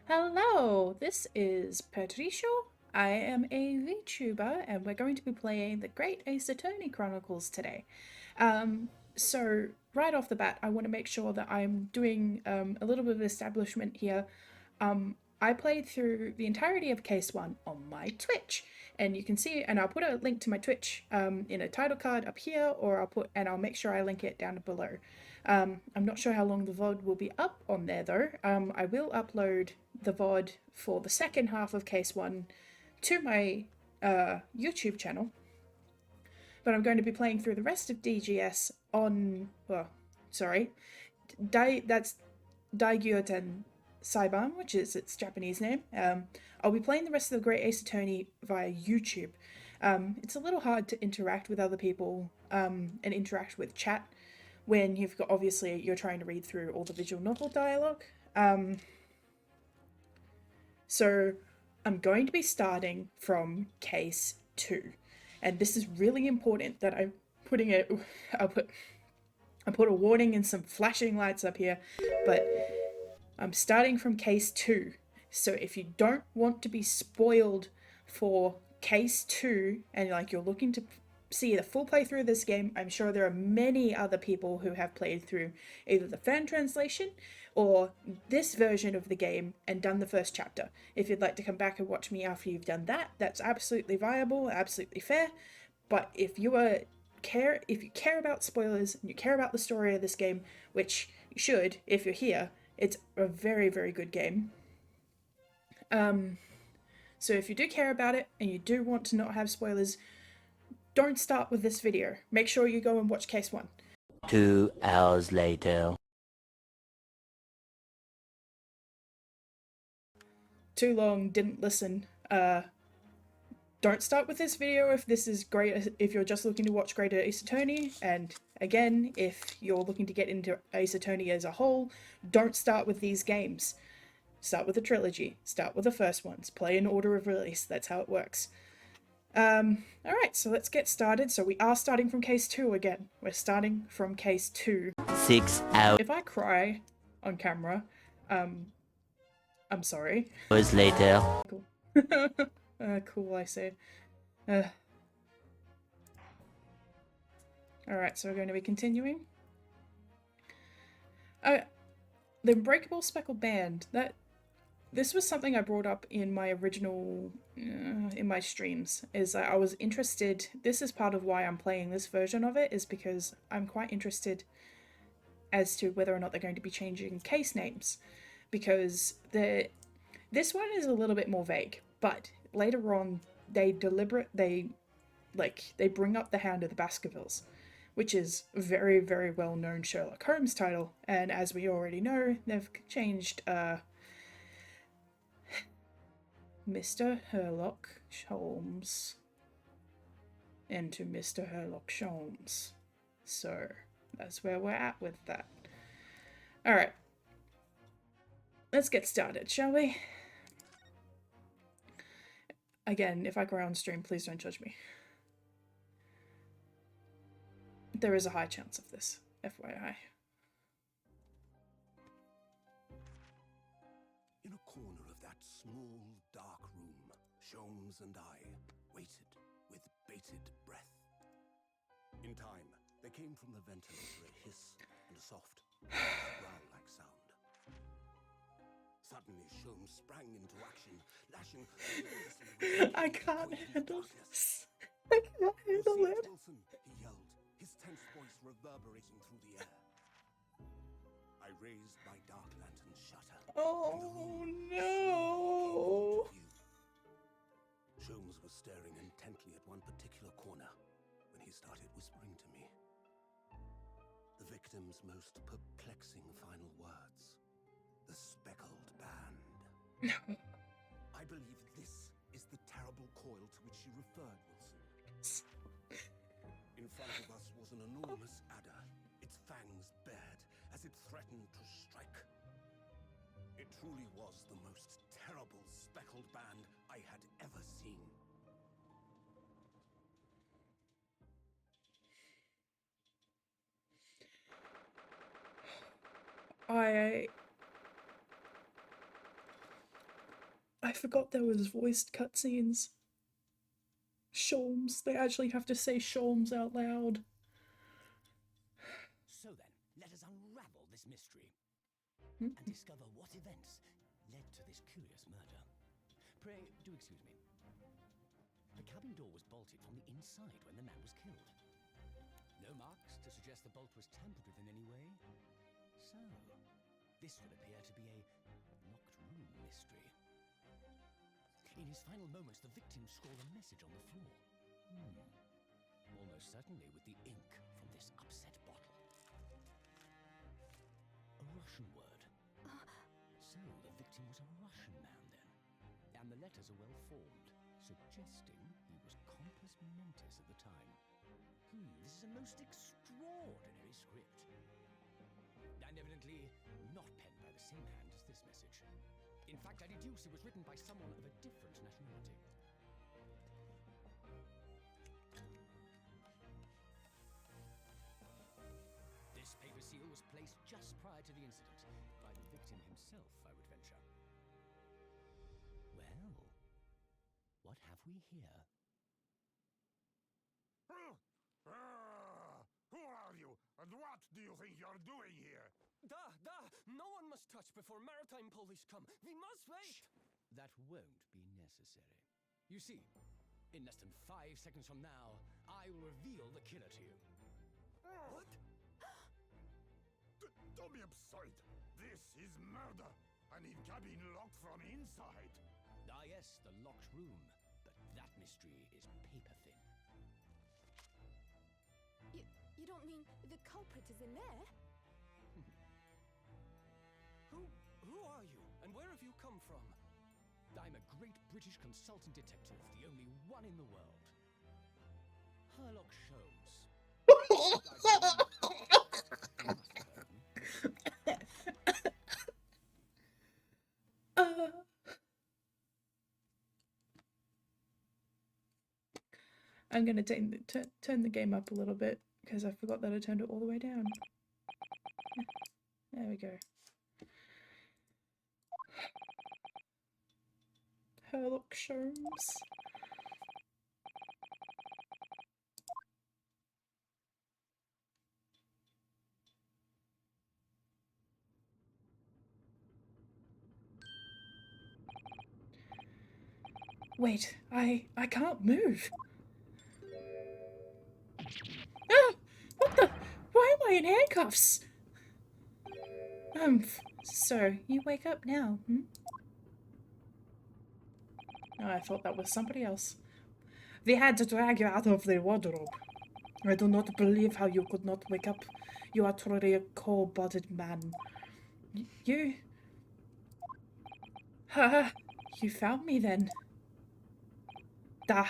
Hello, this is Petrichor. I am a VTuber and we're going to be playing the Great Ace Attorney Chronicles today. So right off the bat, I want to make sure that I'm doing a little bit of establishment here. I played through the entirety of Case 1 on my Twitch, and you can see, and I'll put a link to my Twitch in a title card up here, or I'll make sure I link it down below. I'm not sure how long the VOD will be up on there though. I will upload the VOD for the second half of Case 1 to my YouTube channel, but I'm going to be playing through the rest of DGS on, well, sorry, that's Daigyoten Saiban, which is its Japanese name. I'll be playing the rest of the Great Ace Attorney via YouTube. It's a little hard to interact with other people and interact with chat when you've got, obviously, you're trying to read through all the visual novel dialogue. So I'm going to be starting from Case 2. And this is really important that I'm putting it, I'll put a warning and some flashing lights up here, but I'm starting from Case 2. So if you don't want to be spoiled for Case 2 and like you're looking to see the full playthrough of this game, I'm sure there are many other people who have played through either the fan translation or this version of the game and done the first chapter. If you'd like to come back and watch me after you've done that, that's absolutely viable, absolutely fair. But if you care about spoilers and you care about the story of this game, which you should if you're here, it's a very, very good game. So if you do care about it and you do want to not have spoilers, don't start with this video. Make sure you go and watch Case 1. 2 hours later. Too long, didn't listen. Don't start with this video if this is great, if you're just looking to watch Greater Ace Attorney, and again, if you're looking to get into Ace Attorney as a whole, don't start with these games. Start with the trilogy, start with the first ones, play in order of release, that's how it works. Alright, so let's get started. So we are starting from Case 2 again. We're starting from Case 2. 6 hours If I cry on camera, I'm sorry. later. Cool. Cool, I say. Alright, so we're going to be continuing. The Unbreakable Speckled Band, this was something I brought up in my original, in my streams, is that I was interested, this is part of why I'm playing this version of it, is because I'm quite interested as to whether or not they're going to be changing case names, because this one is a little bit more vague, but later on they bring up the Hound of the Baskervilles, which is a very, very well-known Sherlock Holmes title, and as we already know, they've changed Mr. Herlock Sholmes into Mr. Herlock Sholmes. So that's where we're at with that. Alright. Let's get started, shall we? Again, if I cry on stream, please don't judge me. There is a high chance of this, FYI. In a corner of that small, dark room, Sholmes and I waited with bated breath. In time, there came from the ventilator a hiss and a soft, growl-like sound. Suddenly, Sholmes sprang into action, lashing furiously. I can't handle this. I can't handle it. Wilson, he yelled, his tense voice reverberating through the air. I raised my dark lantern's shutter. Oh no! Sholmes was staring intently at one particular corner when he started whispering to me. The victim's most perplexing final words. The speckled band. I believe this is the terrible coil to which you referred, Wilson. In front of us was an enormous adder, its fangs bared as it threatened to strike. It truly was the most terrible speckled band I had ever seen. I forgot there was voiced cutscenes. Sholmes. They actually have to say Sholmes out loud. So then, let us unravel this mystery Hmm? and discover what events led to this curious murder. Pray, do excuse me. The cabin door was bolted from the inside when the man was killed. No marks to suggest the bolt was tampered with in any way. So, this would appear to be a locked room mystery. In his final moments, the victim scrawled a message on the floor. Almost certainly with the ink from this upset bottle. A Russian word. So the victim was a Russian man then. And the letters are well formed, suggesting he was compos mentis at the time. This is a most extraordinary script. And evidently not penned by the same hand as this message. In fact, I deduce it was written by someone of a different nationality. This paper seal was placed just prior to the incident, by the victim himself, I would venture. Well, what have we here? Who are you, and what do you think you're doing here? No one must touch before maritime police come. We must wait. Shh. That won't be necessary. You see, in less than 5 seconds from now, I will reveal the killer to you. What? Don't be absurd. This is murder, and in cabin locked from inside. Ah yes, the locked room. But that mystery is paper thin. You don't mean the culprit is in there? Who are you, and where have you come from? I'm a great British consultant detective, the only one in the world. Herlock Sholmes. I'm gonna turn the game up a little bit because I forgot that I turned it all the way down. There we go. Herlock Sholmes. Wait, I can't move. Ah! What the? Why am I in handcuffs? So you wake up now, hmm? Oh, I thought that was somebody else. We had to drag you out of the wardrobe. I do not believe how you could not wake up. You are truly a cold-blooded man. You... Ha! You found me then. Da!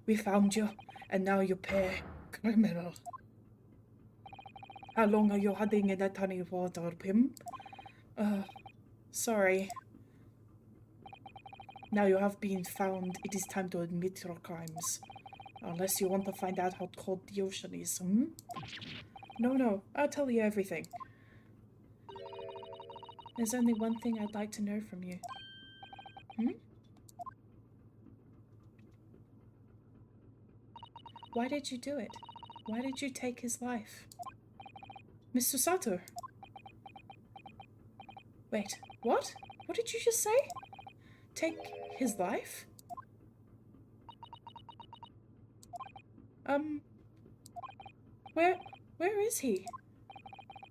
We found you, and now you pay. Criminal. How long are you hiding in that tiny water, Pim? Sorry. Now you have been found, it is time to admit your crimes. Unless you want to find out how cold the ocean is, hmm? No, I'll tell you everything. There's only one thing I'd like to know from you. Hmm? Why did you do it? Why did you take his life? Mr. Sato? Wait, what? What did you just say? Take his life? Where is he?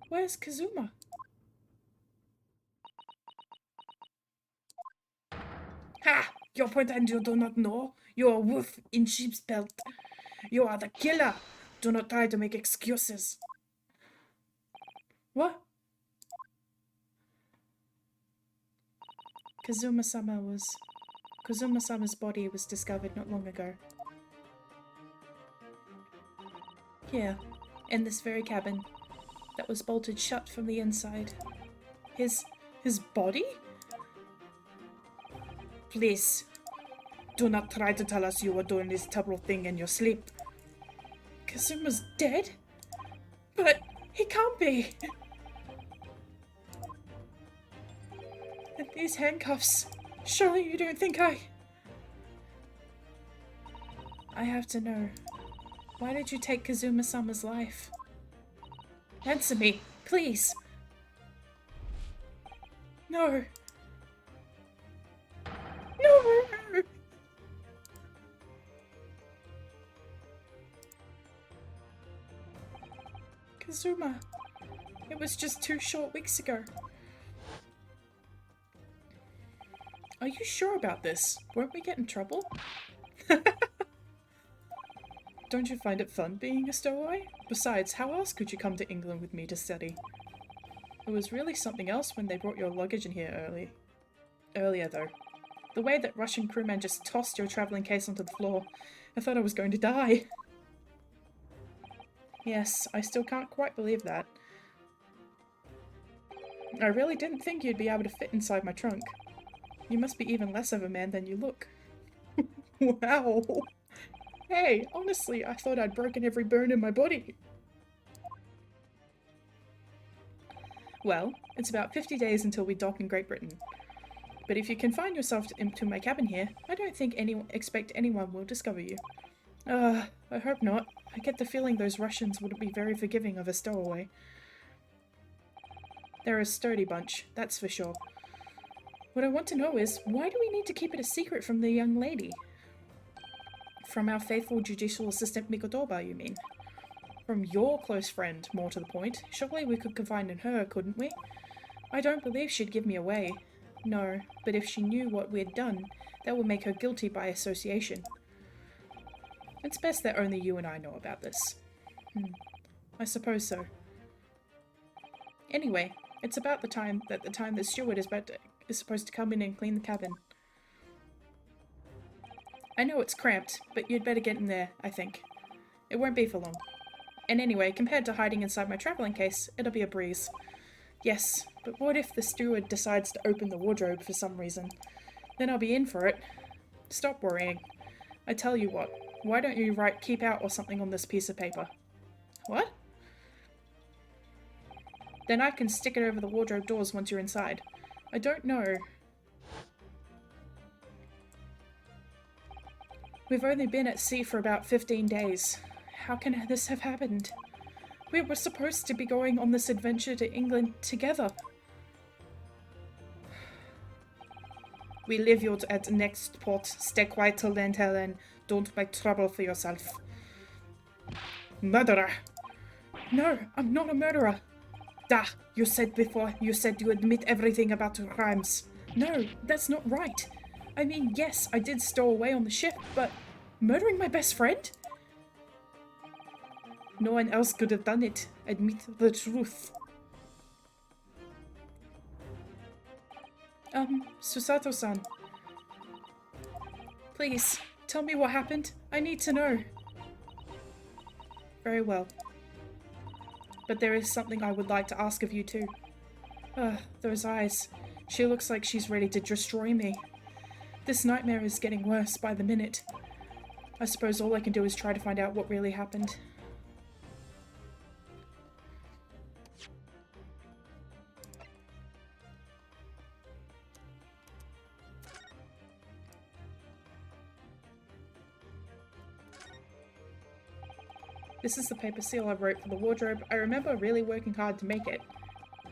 Where's Kazuma? Ha! You pretend you do not know? You are a wolf in sheep's belt. You are the killer. Do not try to make excuses. What? Kazuma-sama's body was discovered not long ago. Here, in this very cabin, that was bolted shut from the inside. His body? Please, do not try to tell us you were doing this terrible thing in your sleep. Kazuma's dead? But he can't be! And these handcuffs. Surely you don't think I have to know. Why did you take Kazuma-sama's life? Answer me, please! No! No! Kazuma, it was just 2 short weeks ago. Are you sure about this? Won't we get in trouble? Don't you find it fun being a stowaway? Besides, how else could you come to England with me to study? It was really something else when they brought your luggage in here earlier though. The way that Russian crewman just tossed your travelling case onto the floor. I thought I was going to die. Yes, I still can't quite believe that. I really didn't think you'd be able to fit inside my trunk. You must be even less of a man than you look. Wow! Hey, honestly, I thought I'd broken every bone in my body. Well, it's about 50 days until we dock in Great Britain. But if you confine yourself to my cabin here, I don't think expect anyone will discover you. I hope not. I get the feeling those Russians wouldn't be very forgiving of a stowaway. They're a sturdy bunch, that's for sure. What I want to know is, why do we need to keep it a secret from the young lady? From our faithful judicial assistant Mikotoba, you mean? From your close friend, more to the point. Surely we could confide in her, couldn't we? I don't believe she'd give me away. No, but if she knew what we'd done, that would make her guilty by association. It's best that only you and I know about this. I suppose so. Anyway, it's about the time the steward is supposed to come in and clean the cabin. I know it's cramped, but you'd better get in there, I think. It won't be for long. And anyway, compared to hiding inside my travelling case, it'll be a breeze. Yes, but what if the steward decides to open the wardrobe for some reason? Then I'll be in for it. Stop worrying. I tell you what, why don't you write "keep out" or something on this piece of paper? What? Then I can stick it over the wardrobe doors once you're inside. I don't know. We've only been at sea for about 15 days. How can this have happened? We were supposed to be going on this adventure to England together. We leave you at the next port. Stay quiet till then, Helen. Don't make trouble for yourself. Murderer! No, I'm not a murderer. Da, you said before, you admit everything about your crimes. No, that's not right. I mean, yes, I did stow away on the ship, but murdering my best friend? No one else could have done it. Admit the truth. Susato-san. Please, tell me what happened. I need to know. Very well. But there is something I would like to ask of you too. Those eyes. She looks like she's ready to destroy me. This nightmare is getting worse by the minute. I suppose all I can do is try to find out what really happened. This is the paper seal I wrote for the wardrobe. I remember really working hard to make it.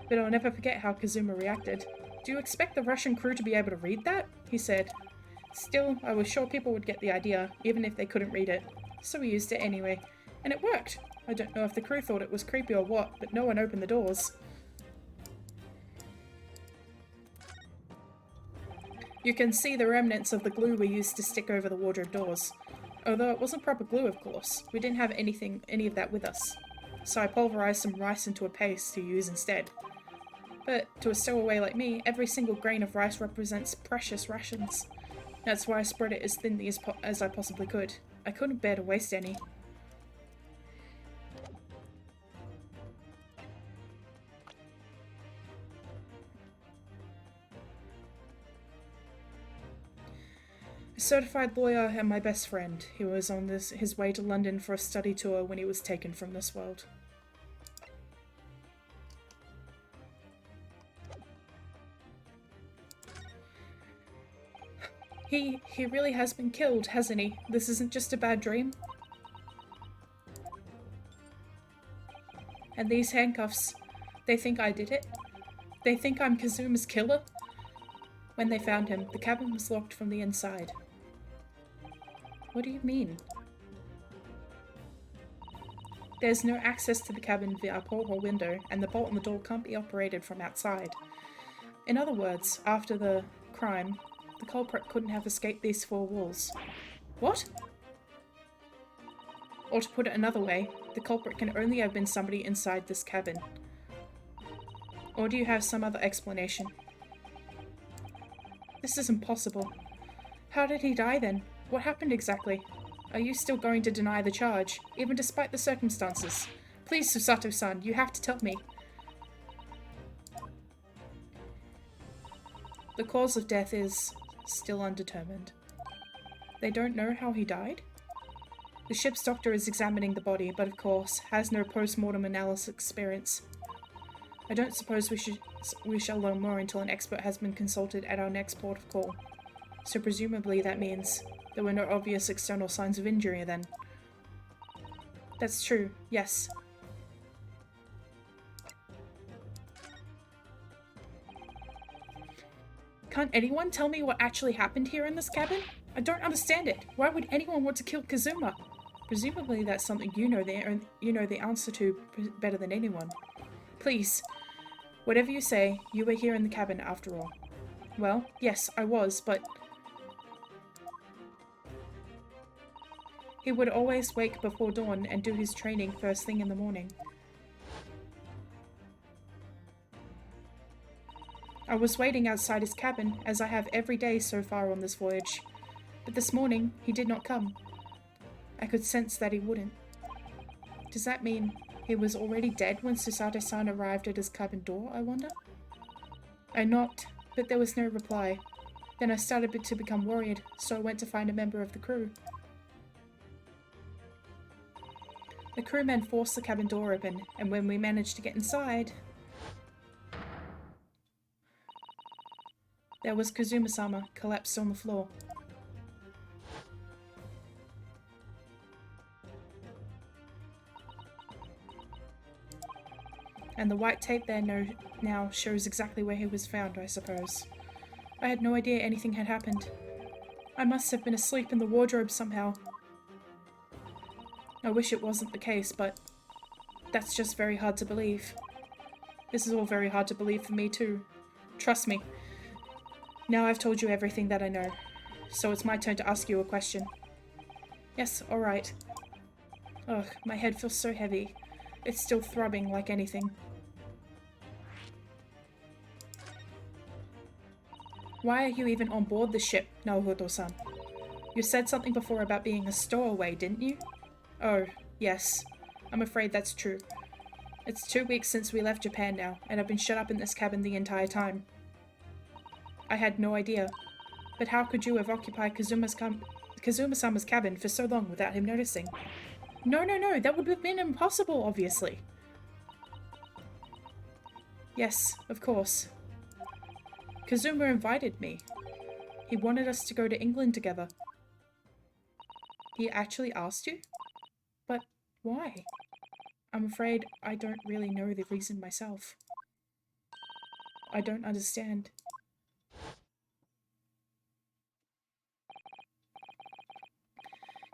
But I'll never forget how Kazuma reacted. Do you expect the Russian crew to be able to read that? He said. Still, I was sure people would get the idea, even if they couldn't read it. So we used it anyway. And it worked! I don't know if the crew thought it was creepy or what, but no one opened the doors. You can see the remnants of the glue we used to stick over the wardrobe doors. Although it wasn't proper glue, of course. We didn't have any of that with us. So I pulverized some rice into a paste to use instead. But to a stowaway like me, every single grain of rice represents precious rations. That's why I spread it as thinly as I possibly could. I couldn't bear to waste any. A certified lawyer and my best friend. He was on his way to London for a study tour when he was taken from this world. He really has been killed, hasn't he? This isn't just a bad dream. And these handcuffs, they think I did it? They think I'm Kazuma's killer? When they found him, the cabin was locked from the inside. What do you mean? There's no access to the cabin via a porthole window, and the bolt on the door can't be operated from outside. In other words, after the crime, the culprit couldn't have escaped these four walls. What? Or to put it another way, the culprit can only have been somebody inside this cabin. Or do you have some other explanation? This is impossible. How did he die then? What happened exactly? Are you still going to deny the charge, even despite the circumstances? Please, Susato-san, you have to tell me. The cause of death is still undetermined. They don't know how he died? The ship's doctor is examining the body, but of course, has no post-mortem analysis experience. I don't suppose we shall learn more until an expert has been consulted at our next port of call. So presumably that means there were no obvious external signs of injury then. That's true, yes. Can't anyone tell me what actually happened here in this cabin? I don't understand it. Why would anyone want to kill Kazuma? Presumably that's something you know the answer to better than anyone. Please, whatever you say, you were here in the cabin after all. Well, yes, I was, but he would always wake before dawn and do his training first thing in the morning. I was waiting outside his cabin, as I have every day so far on this voyage. But this morning, he did not come. I could sense that he wouldn't. Does that mean he was already dead when Susato-san arrived at his cabin door, I wonder? I knocked, but there was no reply. Then I started to become worried, so I went to find a member of the crew. The crewmen forced the cabin door open, and when we managed to get inside, there was Kazuma-sama collapsed on the floor. And the white tape there now shows exactly where he was found, I suppose. I had no idea anything had happened. I must have been asleep in the wardrobe somehow. I wish it wasn't the case, but that's just very hard to believe. This is all very hard to believe for me too. Trust me. Now I've told you everything that I know, so it's my turn to ask you a question. Yes, alright. Ugh, my head feels so heavy. It's still throbbing like anything. Why are you even on board the ship, Naoto-san? You said something before about being a stowaway, didn't you? Oh, yes. I'm afraid that's true. It's 2 weeks since we left Japan now, and I've been shut up in this cabin the entire time. I had no idea. But how could you have occupied Kazuma-sama's cabin for so long without him noticing? No, that would have been impossible, obviously. Yes, of course. Kazuma invited me. He wanted us to go to England together. He actually asked you? But why? I'm afraid I don't really know the reason myself. I don't understand.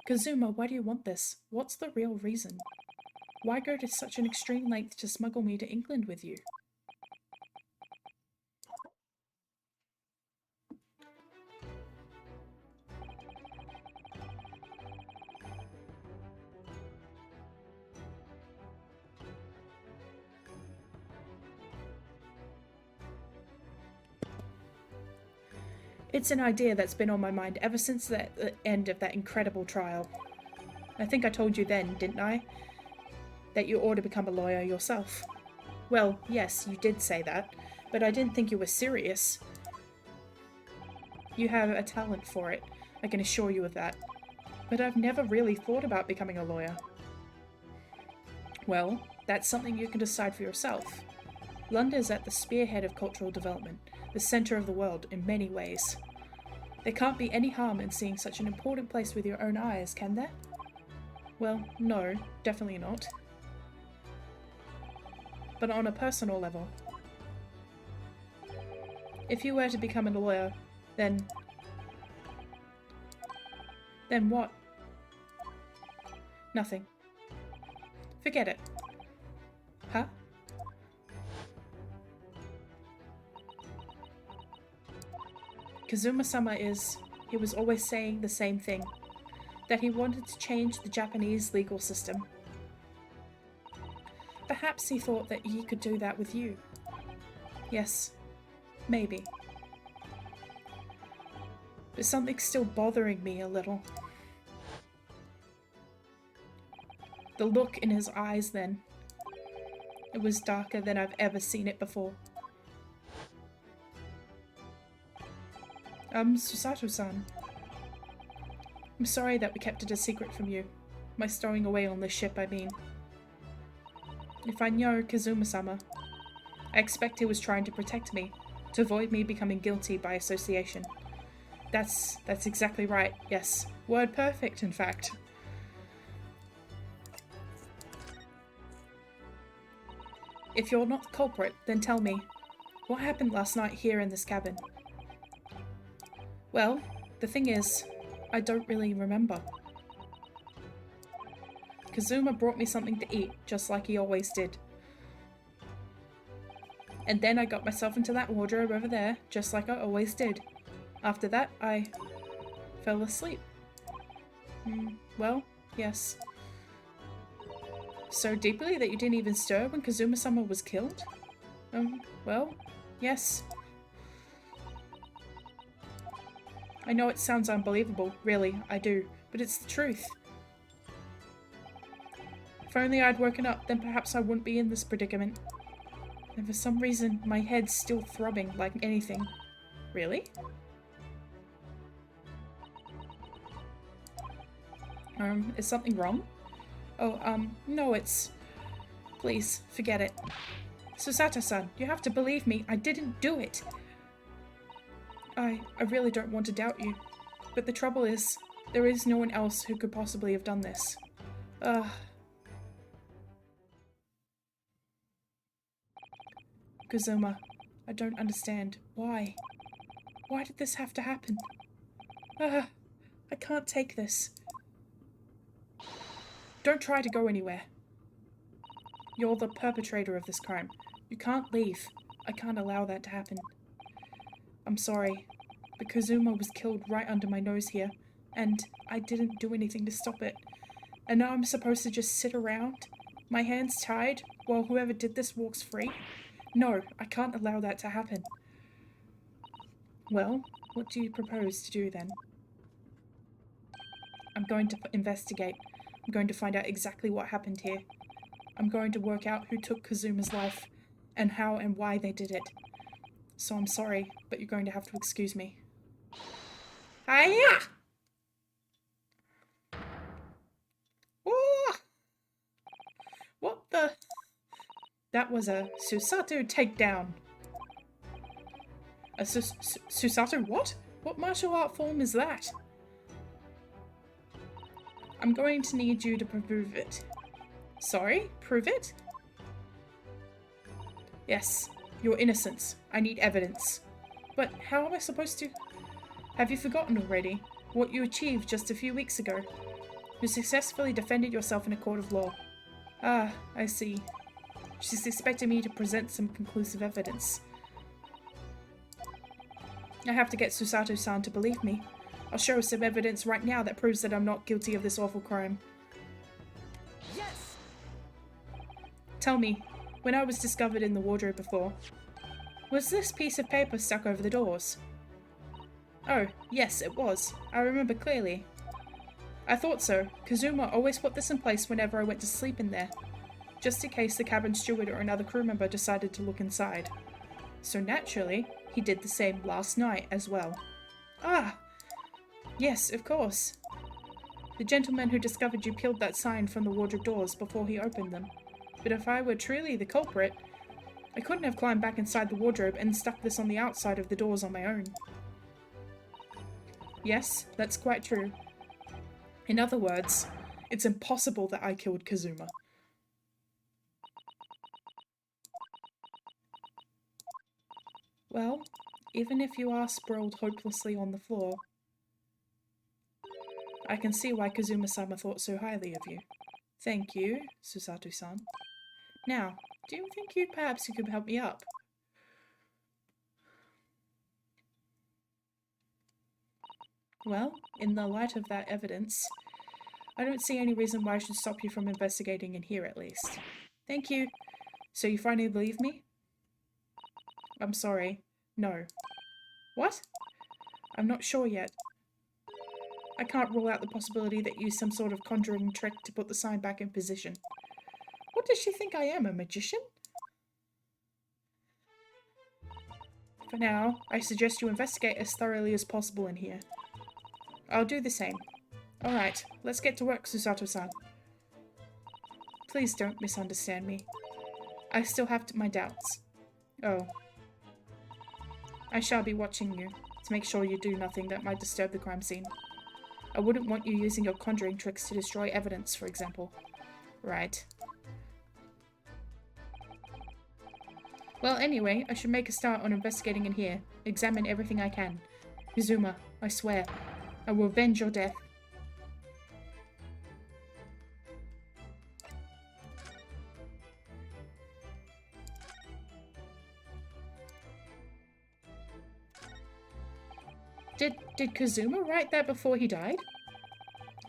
Kazuma, why do you want this? What's the real reason? Why go to such an extreme length to smuggle me to England with you? It's an idea that's been on my mind ever since the end of that incredible trial. I think I told you then, didn't I? That you ought to become a lawyer yourself. Well, yes, you did say that, but I didn't think you were serious. You have a talent for it, I can assure you of that. But I've never really thought about becoming a lawyer. Well, that's something you can decide for yourself. London is at the spearhead of cultural development, the centre of the world in many ways. There can't be any harm in seeing such an important place with your own eyes, can there? Well, no, definitely not. But on a personal level, if you were to become a lawyer, then what? Nothing. Forget it. Huh? Kazuma-sama he was always saying the same thing, that he wanted to change the Japanese legal system. Perhaps he thought that he could do that with you. Yes, maybe. But something's still bothering me a little. The look in his eyes then. It was darker than I've ever seen it before. Susato-san. I'm sorry that we kept it a secret from you. My stowing away on this ship, I mean. If I know Kazuma-sama, I expect he was trying to protect me, to avoid me becoming guilty by association. That's exactly right, yes. Word perfect, in fact. If you're not the culprit, then tell me, what happened last night here in this cabin? Well, the thing is, I don't really remember. Kazuma brought me something to eat, just like he always did. And then I got myself into that wardrobe over there, just like I always did. After that, I fell asleep. Well, yes. So deeply that you didn't even stir when Kazuma-sama was killed? Well, yes. I know it sounds unbelievable, really, I do, but it's the truth. If only I'd woken up, then perhaps I wouldn't be in this predicament. And for some reason, my head's still throbbing like anything. Really? Is something wrong? Oh, no, it's... Please, forget it. Susato-san, you have to believe me, I didn't do it! I really don't want to doubt you, but the trouble is, there is no one else who could possibly have done this. Kazuma, I don't understand. Why? Why did this have to happen? I can't take this. Don't try to go anywhere. You're the perpetrator of this crime. You can't leave. I can't allow that to happen. I'm sorry, but Kazuma was killed right under my nose here, and I didn't do anything to stop it. And now I'm supposed to just sit around, my hands tied, while whoever did this walks free? No, I can't allow that to happen. Well, what do you propose to do then? I'm going to investigate. I'm going to find out exactly what happened here. I'm going to work out who took Kazuma's life, and how and why they did it. So I'm sorry, but you're going to have to excuse me. Hiya! Oh! What the? That was a Susato takedown. A Susato what? What martial art form is that? I'm going to need you to prove it. Sorry? Prove it? Yes. Your innocence. I need evidence. But how am I supposed to? Have you forgotten already what you achieved just a few weeks ago? You successfully defended yourself in a court of law. Ah, I see. She's expecting me to present some conclusive evidence. I have to get Susato-san to believe me. I'll show her some evidence right now that proves that I'm not guilty of this awful crime. Yes! Tell me, when I was discovered in the wardrobe before, was this piece of paper stuck over the doors? Oh, yes, it was. I remember clearly. I thought so. Kazuma always put this in place whenever I went to sleep in there, just in case the cabin steward or another crew member decided to look inside. So naturally, he did the same last night as well. Ah! Yes, of course. The gentleman who discovered you peeled that sign from the wardrobe doors before he opened them. But if I were truly the culprit, I couldn't have climbed back inside the wardrobe and stuck this on the outside of the doors on my own. Yes, that's quite true. In other words, it's impossible that I killed Kazuma. Well, even if you are sprawled hopelessly on the floor, I can see why Kazuma-sama thought so highly of you. Thank you, Susato-san. Now, do you think perhaps you could help me up? Well, in the light of that evidence, I don't see any reason why I should stop you from investigating in here at least. Thank you. So you finally believe me? I'm sorry. No. What? I'm not sure yet. I can't rule out the possibility that you used some sort of conjuring trick to put the sign back in position. What does she think I am, a magician? For now, I suggest you investigate as thoroughly as possible in here. I'll do the same. Alright, let's get to work, Susato-san. Please don't misunderstand me. I still have my doubts. Oh. I shall be watching you, to make sure you do nothing that might disturb the crime scene. I wouldn't want you using your conjuring tricks to destroy evidence, for example. Right. Well, anyway, I should make a start on investigating in here. Examine everything I can. Kazuma, I swear, I will avenge your death. Did Kazuma write that before he died?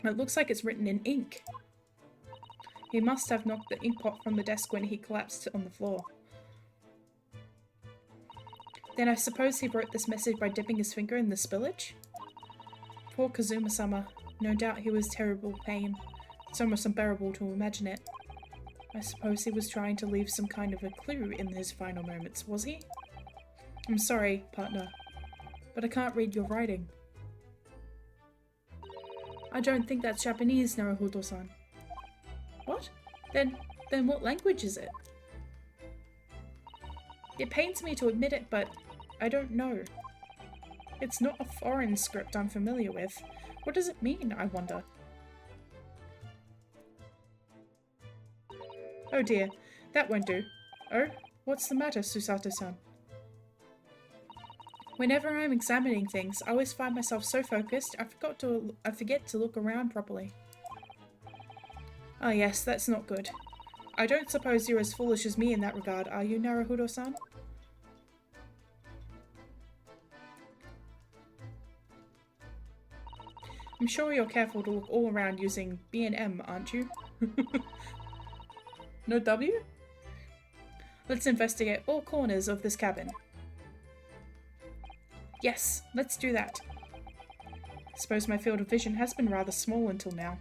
It looks like it's written in ink. He must have knocked the ink pot from the desk when he collapsed on the floor. Then I suppose he wrote this message by dipping his finger in the spillage? Poor Kazuma-sama. No doubt he was terrible pain. It's almost unbearable to imagine it. I suppose he was trying to leave some kind of a clue in his final moments, was he? I'm sorry, partner, but I can't read your writing. I don't think that's Japanese, Naruhodo-san. What? Then what language is it? It pains me to admit it, but I don't know. It's not a foreign script I'm familiar with. What does it mean, I wonder? Oh dear, that won't do. Oh, what's the matter, Susato-san? Whenever I'm examining things, I always find myself so focused, I forget to look around properly. Ah yes, that's not good. I don't suppose you're as foolish as me in that regard, are you, Naruhodo-san? I'm sure you're careful to look all around using B and M, aren't you? No W? Let's investigate all corners of this cabin. Yes, let's do that. Suppose my field of vision has been rather small until now.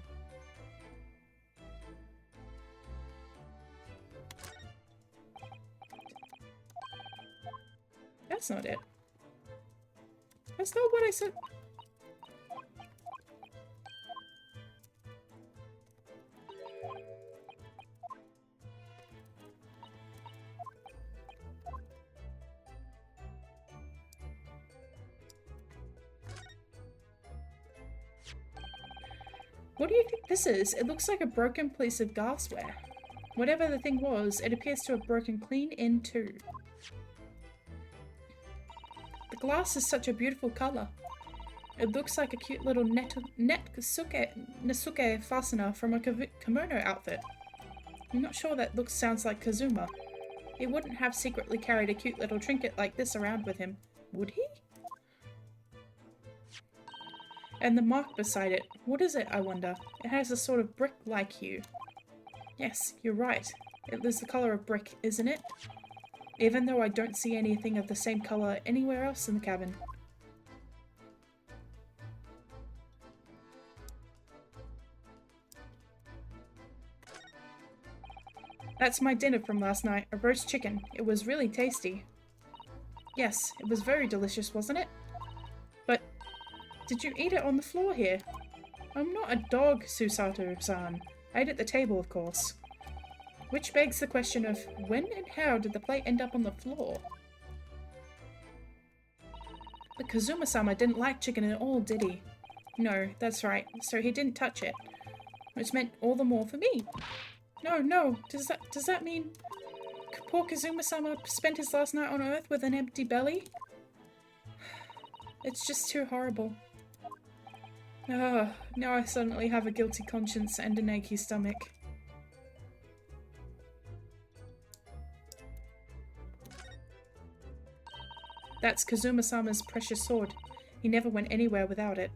That's not it. That's not what I said. What do you think this is? It looks like a broken piece of glassware. Whatever the thing was, it appears to have broken clean in two. The glass is such a beautiful colour. It looks like a cute little nasuke fastener from a kimono outfit. I'm not sure that sounds like Kazuma. He wouldn't have secretly carried a cute little trinket like this around with him, would he? And the mark beside it, what is it, I wonder? It has a sort of brick-like hue. Yes, you're right. It is the colour of brick, isn't it? Even though I don't see anything of the same colour anywhere else in the cabin. That's my dinner from last night, a roast chicken. It was really tasty. Yes, it was very delicious, wasn't it? But did you eat it on the floor here? I'm not a dog, Susato-san. I ate at the table, of course. Which begs the question of when and how did the plate end up on the floor? But Kazuma-sama didn't like chicken at all, did he? No, that's right. So he didn't touch it. Which meant all the more for me. No. Does that mean poor Kazuma-sama spent his last night on Earth with an empty belly? It's just too horrible. Now I suddenly have a guilty conscience and an achy stomach. That's Kazuma-sama's precious sword. He never went anywhere without it.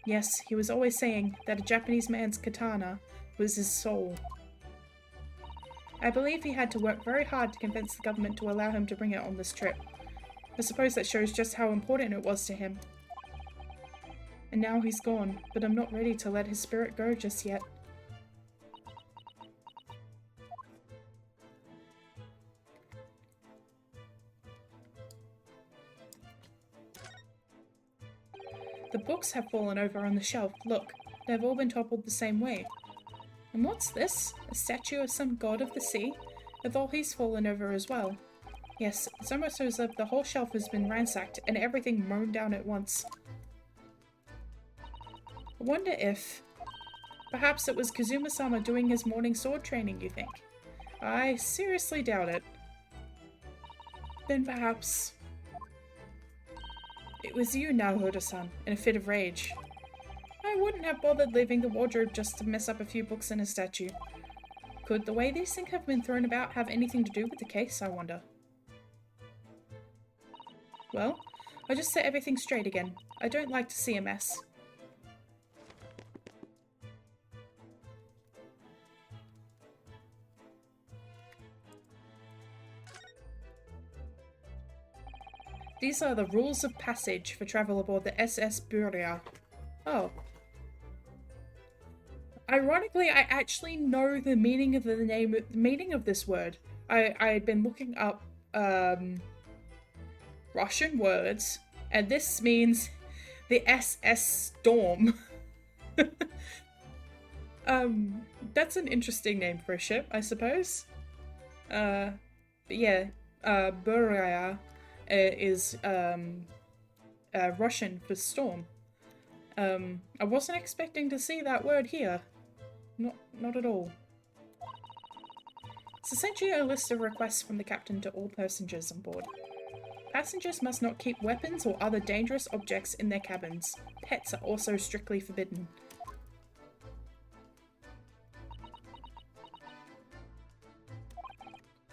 Yes, he was always saying that a Japanese man's katana was his soul. I believe he had to work very hard to convince the government to allow him to bring it on this trip. I suppose that shows just how important it was to him. And now he's gone, but I'm not ready to let his spirit go just yet. The books have fallen over on the shelf. Look, they've all been toppled the same way. And what's this? A statue of some god of the sea? If all he's fallen over as well. Yes, it's almost as if the whole shelf has been ransacked and everything mown down at once. I wonder if... perhaps it was Kazuma-sama doing his morning sword training, you think? I seriously doubt it. Then perhaps... it was you, Naruto-san, in a fit of rage. I wouldn't have bothered leaving the wardrobe just to mess up a few books and a statue. Could the way these things have been thrown about have anything to do with the case, I wonder? Well, I'll just set everything straight again. I don't like to see a mess. These are the rules of passage for travel aboard the SS Buria. Oh. Ironically, I actually know the meaning of the meaning of this word. I had been looking up Russian words, and this means the SS Storm. That's an interesting name for a ship, I suppose. But yeah, Buria is Russian for storm. I wasn't expecting to see that word here. Not at all. It's essentially a list of requests from the captain to all passengers on board. Passengers must not keep weapons or other dangerous objects in their cabins. Pets are also strictly forbidden.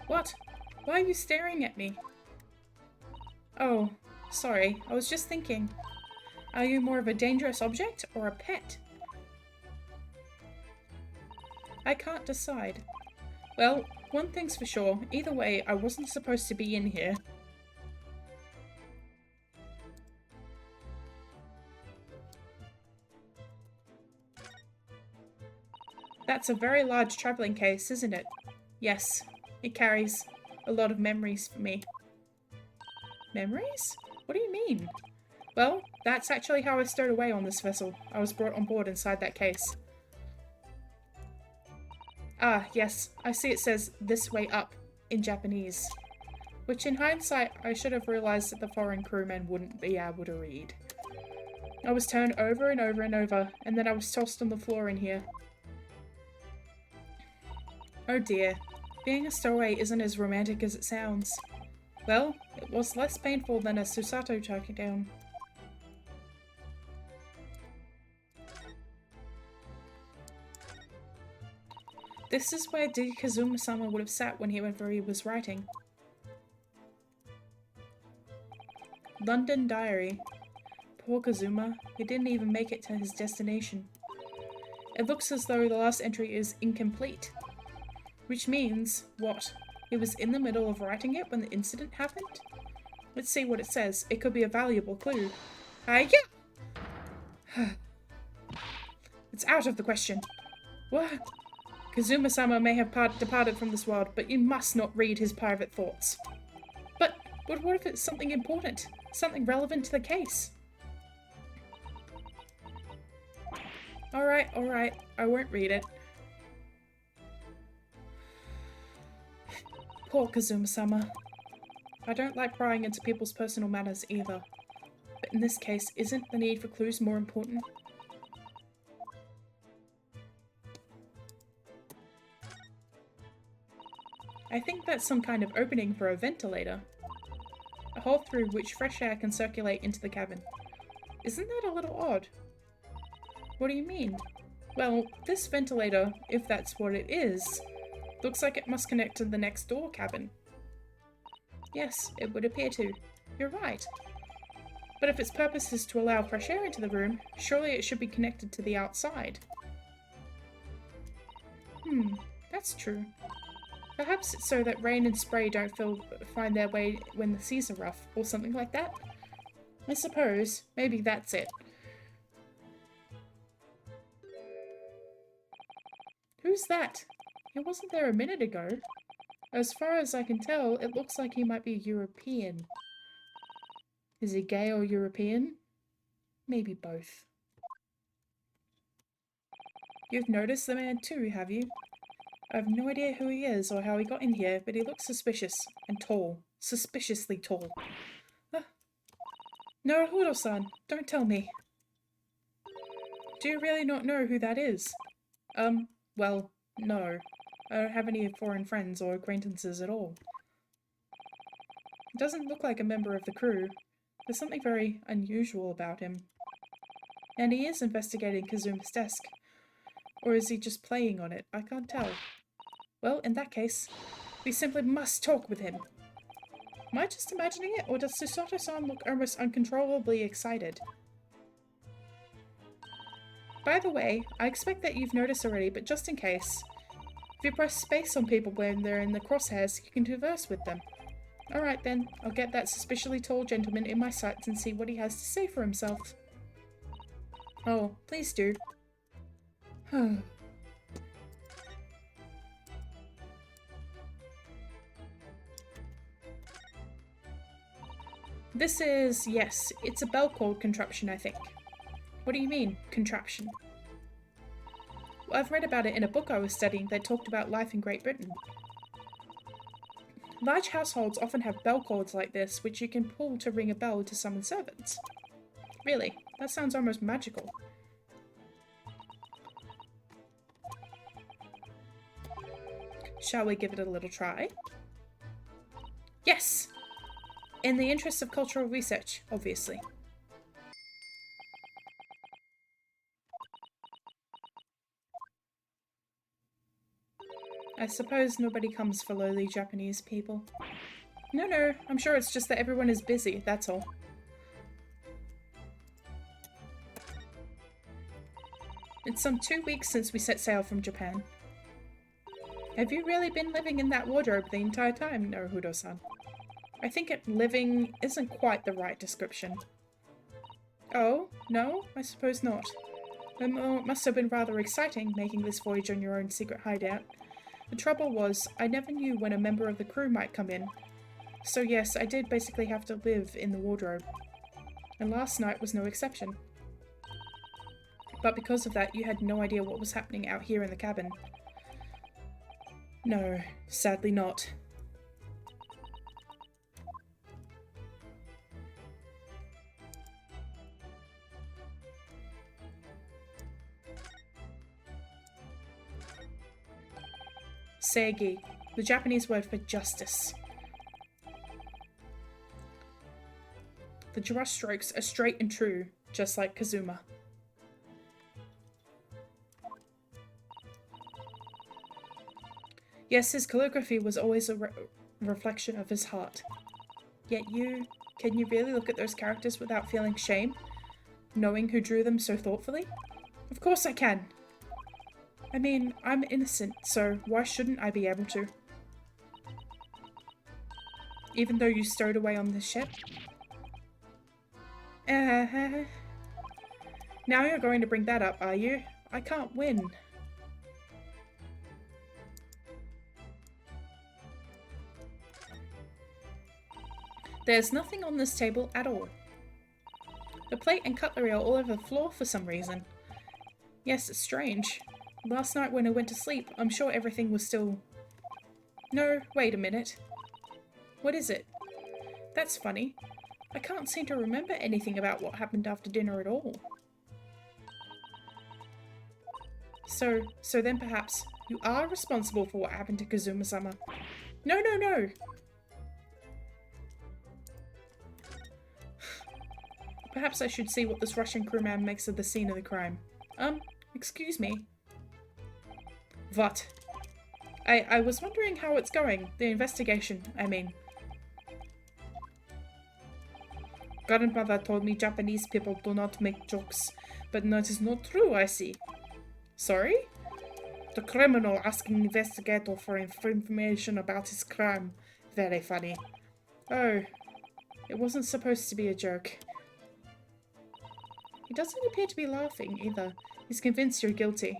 What? Why are you staring at me? Oh, sorry. I was just thinking. Are you more of a dangerous object or a pet? I can't decide. Well, one thing's for sure. Either way, I wasn't supposed to be in here. That's a very large travelling case, isn't it? Yes, it carries a lot of memories for me. Memories? What do you mean? Well, that's actually how I stowed away on this vessel. I was brought on board inside that case. Ah, yes, I see it says "this way up" in Japanese. Which in hindsight, I should have realised that the foreign crewmen wouldn't be able to read. I was turned over and over and over, and then I was tossed on the floor in here. Oh dear, being a stowaway isn't as romantic as it sounds. Well, it was less painful than a Susato takedown. This is where Kazuma-sama would have sat whenever he was writing. London Diary. Poor Kazuma, he didn't even make it to his destination. It looks as though the last entry is incomplete. Which means, what? He was in the middle of writing it when the incident happened? Let's see what it says. It could be a valuable clue. Yeah! It's out of the question. What? Kazuma-sama may have departed from this world, but you must not read his private thoughts. But what if it's something important? Something relevant to the case? Alright, I won't read it. Poor Kazuma-sama. I don't like prying into people's personal matters either. But in this case, isn't the need for clues more important? I think that's some kind of opening for a ventilator. A hole through which fresh air can circulate into the cabin. Isn't that a little odd? What do you mean? Well, this ventilator, if that's what it is, looks like it must connect to the next door cabin. Yes, it would appear to. You're right. But if its purpose is to allow fresh air into the room, surely it should be connected to the outside. That's true. Perhaps it's so that rain and spray don't find their way when the seas are rough, or something like that? I suppose. Maybe that's it. Who's that? He wasn't there a minute ago. As far as I can tell, it looks like he might be European. Is he gay or European? Maybe both. You've noticed the man too, have you? I have no idea who he is or how he got in here, but he looks suspicious and tall. Suspiciously tall. No, Huro-san, don't tell me. Do you really not know who that is? Well, no. I don't have any foreign friends or acquaintances at all. He doesn't look like a member of the crew. There's something very unusual about him. And he is investigating Kazuma's desk. Or is he just playing on it? I can't tell. Well, in that case, we simply must talk with him. Am I just imagining it, or does Susato-san look almost uncontrollably excited? By the way, I expect that you've noticed already, but just in case, if you press space on people when they're in the crosshairs, you can converse with them. Alright then, I'll get that suspiciously tall gentleman in my sights and see what he has to say for himself. Oh, please do. This is, yes, it's a bell cord contraption, I think. What do you mean, contraption? Well, I've read about it in a book I was studying that talked about life in Great Britain. Large households often have bell cords like this, which you can pull to ring a bell to summon servants. Really, that sounds almost magical. Shall we give it a little try? Yes! In the interest of cultural research, obviously. I suppose nobody comes for lowly Japanese people. No, I'm sure it's just that everyone is busy, that's all. It's some 2 weeks since we set sail from Japan. Have you really been living in that wardrobe the entire time, Naruhodo-san? I think living isn't quite the right description. Oh, no? I suppose not. It must have been rather exciting, making this voyage on your own secret hideout. The trouble was, I never knew when a member of the crew might come in. So yes, I did basically have to live in the wardrobe. And last night was no exception. But because of that, you had no idea what was happening out here in the cabin. No, sadly not. Seigi, the Japanese word for justice. The brush strokes are straight and true, just like Kazuma. Yes, his calligraphy was always a reflection of his heart. Yet can you really look at those characters without feeling shame, knowing who drew them so thoughtfully? Of course I can! I mean, I'm innocent, so why shouldn't I be able to? Even though you stowed away on this ship? Now you're going to bring that up, are you? I can't win. There's nothing on this table at all. The plate and cutlery are all over the floor for some reason. Yes, it's strange. Last night when I went to sleep, I'm sure everything was still... No, wait a minute. What is it? That's funny. I can't seem to remember anything about what happened after dinner at all. So then perhaps you are responsible for what happened to Kazuma-sama. No, no, no! Perhaps I should see what this Russian crewman makes of the scene of the crime. Excuse me. What? I was wondering how it's going. The investigation, I mean. Grandmother told me Japanese people do not make jokes, but that is not true, I see. Sorry? The criminal asking investigator for information about his crime. Very funny. Oh, it wasn't supposed to be a joke. He doesn't appear to be laughing either. He's convinced you're guilty.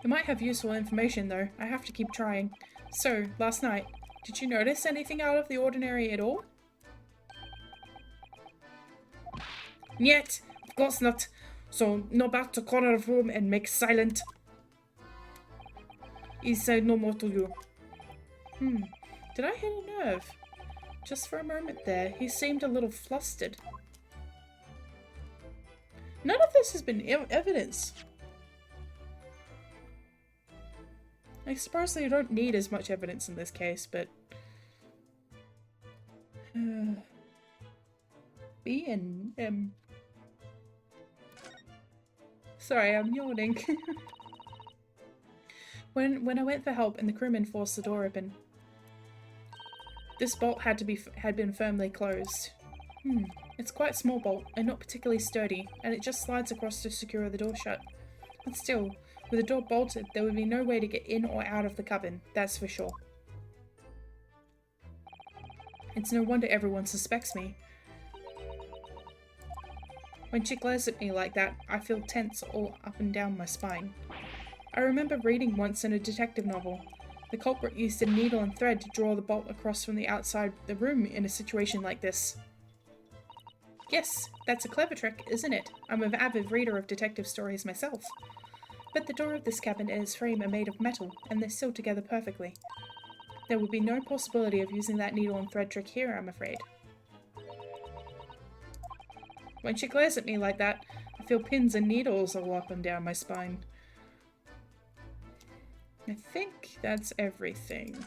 It might have useful information though. I have to keep trying. So, last night, did you notice anything out of the ordinary at all? Niet, of course not. So, no back to corner of room and make silent. He said no more to you. Did I hit a nerve? Just for a moment there, he seemed a little flustered. None of this has been evidence. I suppose they don't need as much evidence in this case, but... B and M. Sorry, I'm yawning. When I went for help and the crewman forced the door open, this bolt had been firmly closed. It's quite a small bolt and not particularly sturdy, and it just slides across to secure the door shut. But still, with the door bolted, there would be no way to get in or out of the cabin, that's for sure. It's no wonder everyone suspects me. When she glares at me like that, I feel tense all up and down my spine. I remember reading once in a detective novel. The culprit used a needle and thread to draw the bolt across from the outside the room in a situation like this. Yes, that's a clever trick, isn't it? I'm an avid reader of detective stories myself. But the door of this cabin and its frame are made of metal, and they're sealed together perfectly. There would be no possibility of using that needle and thread trick here, I'm afraid. When she glares at me like that, I feel pins and needles all up and down my spine. I think that's everything.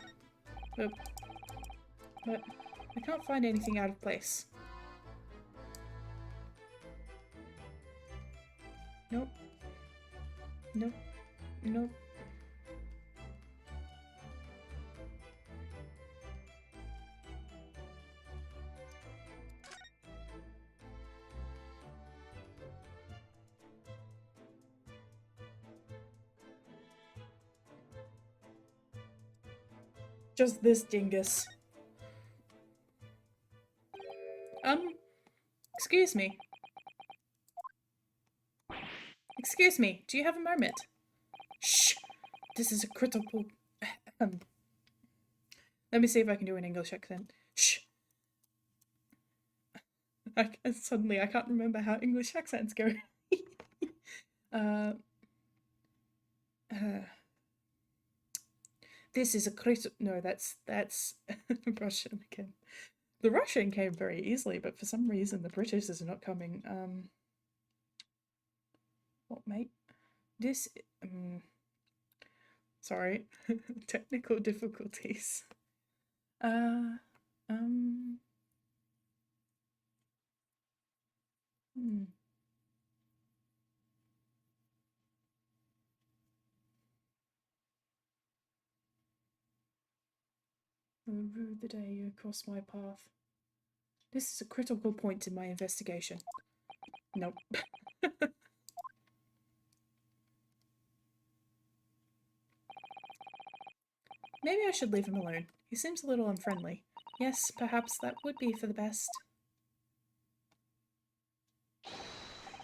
But I can't find anything out of place. Nope. Nope. Nope. Just this dingus. Excuse me. Excuse me, do you have a moment? Shh! This is a critical... Let me see if I can do an English accent. Shh! Suddenly I can't remember how English accents go. This is a critical... No, that's Russian again. The Russian came very easily, but for some reason the British is not coming. What, mate? This... sorry. Technical difficulties. I rue the day you crossed my path. This is a critical point in my investigation. Nope. Maybe I should leave him alone. He seems a little unfriendly. Yes, perhaps that would be for the best.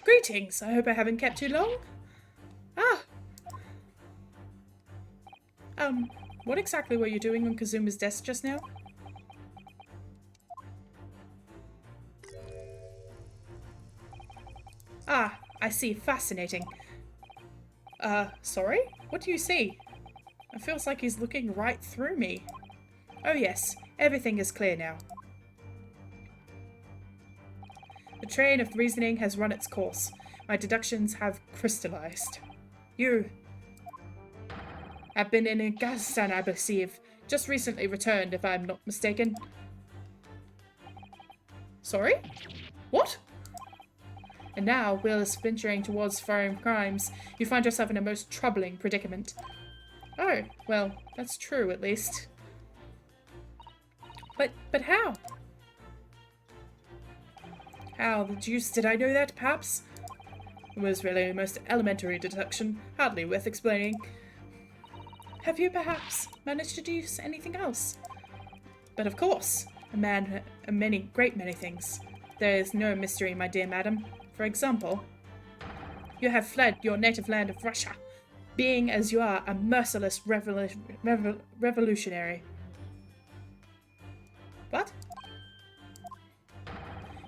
Greetings! I hope I haven't kept you long. Ah! What exactly were you doing on Kazuma's desk just now? Ah, I see. Fascinating. Sorry? What do you see? It feels like he's looking right through me. Oh yes, everything is clear now. train of reasoning has run its course. My deductions have crystallized. You have been in Afghanistan, I perceive. Just recently returned, if I'm not mistaken. Sorry? What? And now, whilst venturing towards foreign crimes, you find yourself in a most troubling predicament. Oh, well, that's true, at least. But how? How the deuce did I know that, perhaps? It was really a most elementary deduction, hardly worth explaining. Have you perhaps managed to deduce anything else? But of course, great many things. There is no mystery, my dear madam. For example, you have fled your native land of Russia, being as you are a merciless revolutionary. What?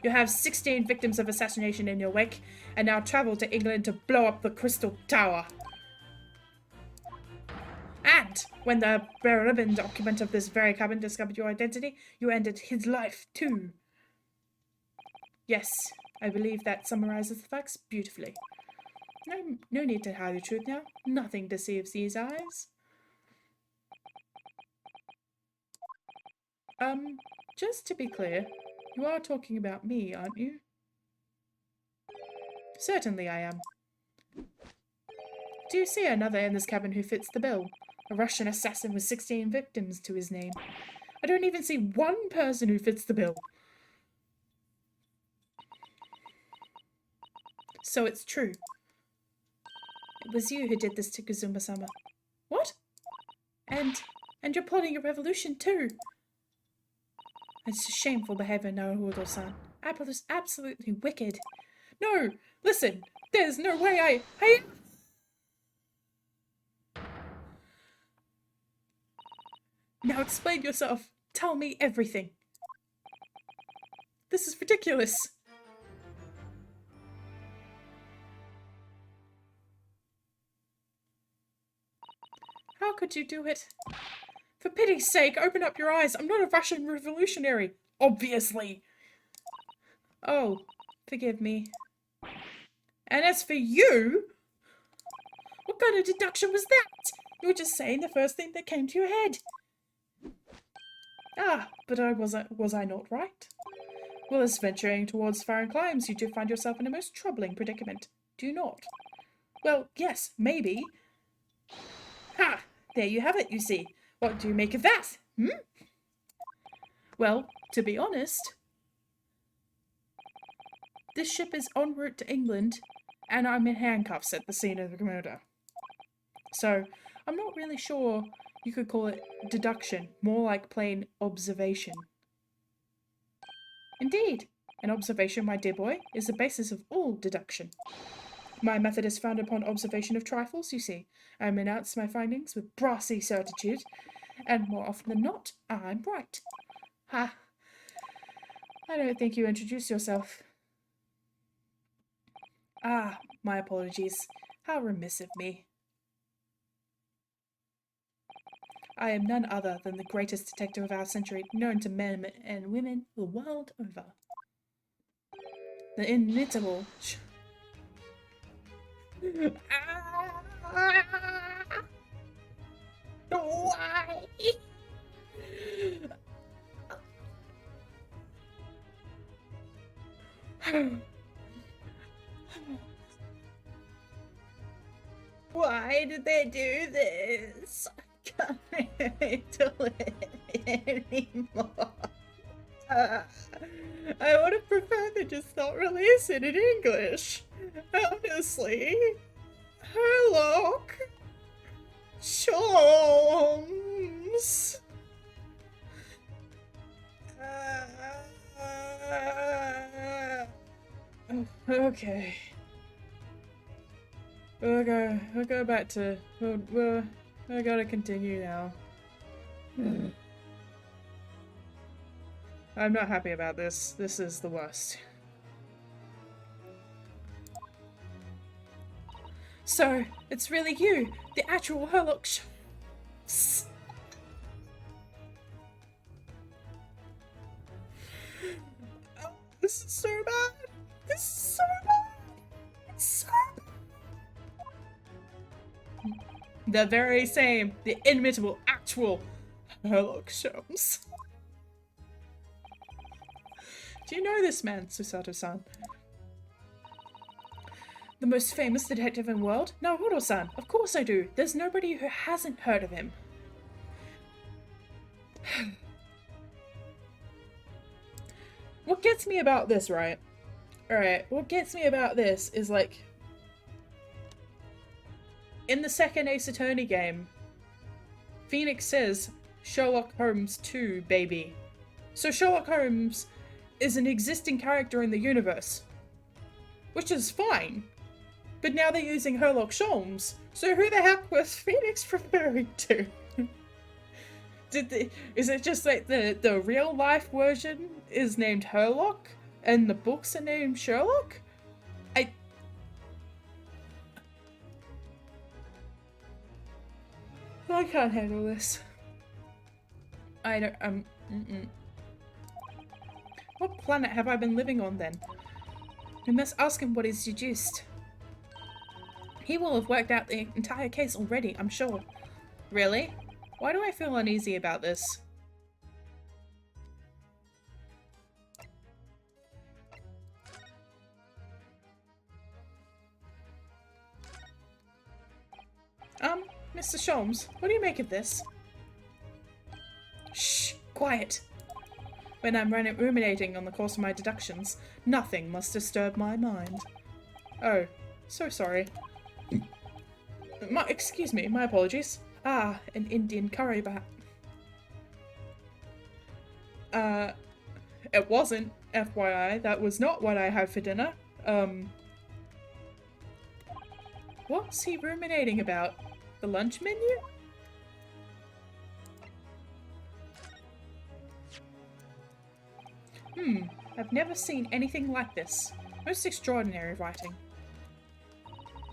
You have 16 victims of assassination in your wake, and now travel to England to blow up the Crystal Tower. And when the ribbon occupant of this very cabin discovered your identity, you ended his life too. Yes, I believe that summarizes the facts beautifully. No need to hide the truth now. Nothing deceives these eyes. Just to be clear, you are talking about me, aren't you? Certainly I am. Do you see another in this cabin who fits the bill? A Russian assassin with 16 victims to his name. I don't even see one person who fits the bill. So it's true. It was you who did this to Kazuma-sama. What? And you're plotting a revolution too. It's a shameful behavior, Naruto-san. Absolutely wicked. No! Listen! There's no way I... Now explain yourself. Tell me everything. This is ridiculous. How could you do it? For pity's sake, open up your eyes. I'm not a Russian revolutionary. Obviously. Oh, forgive me. And as for you, what kind of deduction was that? You were just saying the first thing that came to your head. Ah, but was I not right? Well, as venturing towards foreign climes, you do find yourself in a most troubling predicament. Do you not? Well, yes, maybe. Ha! There you have it, you see. What do you make of that? Well, to be honest, this ship is en route to England, and I'm in handcuffs at the scene of the murder. So, I'm not really sure you could call it deduction, more like plain observation. Indeed, an observation, my dear boy, is the basis of all deduction. My method is founded upon observation of trifles, you see. I announce my findings with brassy certitude, and more often than not, I'm right. Ha! I don't think you introduced yourself. Ah, my apologies. How remiss of me. I am none other than the greatest detective of our century, known to men and women the world over. The inimitable... Why? Why did they do this? I can't handle it anymore. I would have preferred to just not release it in English. Honestly. Herlock. Sholmes. Okay. We'll go back to... I gotta continue now. I'm not happy about this. This is the worst. So, it's really you, the actual Herlock. Oh, this is so bad. The very same, the inimitable, actual Herlock Sholmes. Do you know this man, Susato-san? The most famous detective in the world? Naruto-san, of course I do. There's nobody who hasn't heard of him. What gets me about this, right? Alright, what gets me about this is like... in the second Ace Attorney game, Phoenix says, Sherlock Holmes 2, baby. So Sherlock Holmes is an existing character in the universe. Which is fine. But now they're using Herlock Sholmes, so who the heck was Phoenix referring to? Is it just like the real life version is named Herlock, and the books are named Sherlock? I can't handle this. I don't, What planet have I been living on then? We must ask him what is deduced. He will have worked out the entire case already, I'm sure. Really? Why do I feel uneasy about this? Mr. Sholmes, what do you make of this? Shh! Quiet! When I'm ruminating on the course of my deductions, nothing must disturb my mind. Oh, so sorry. Excuse me, my apologies. Ah, an Indian curry bat. It wasn't, FYI. That was not what I had for dinner. What's he ruminating about? The lunch menu? I've never seen anything like this. Most extraordinary writing.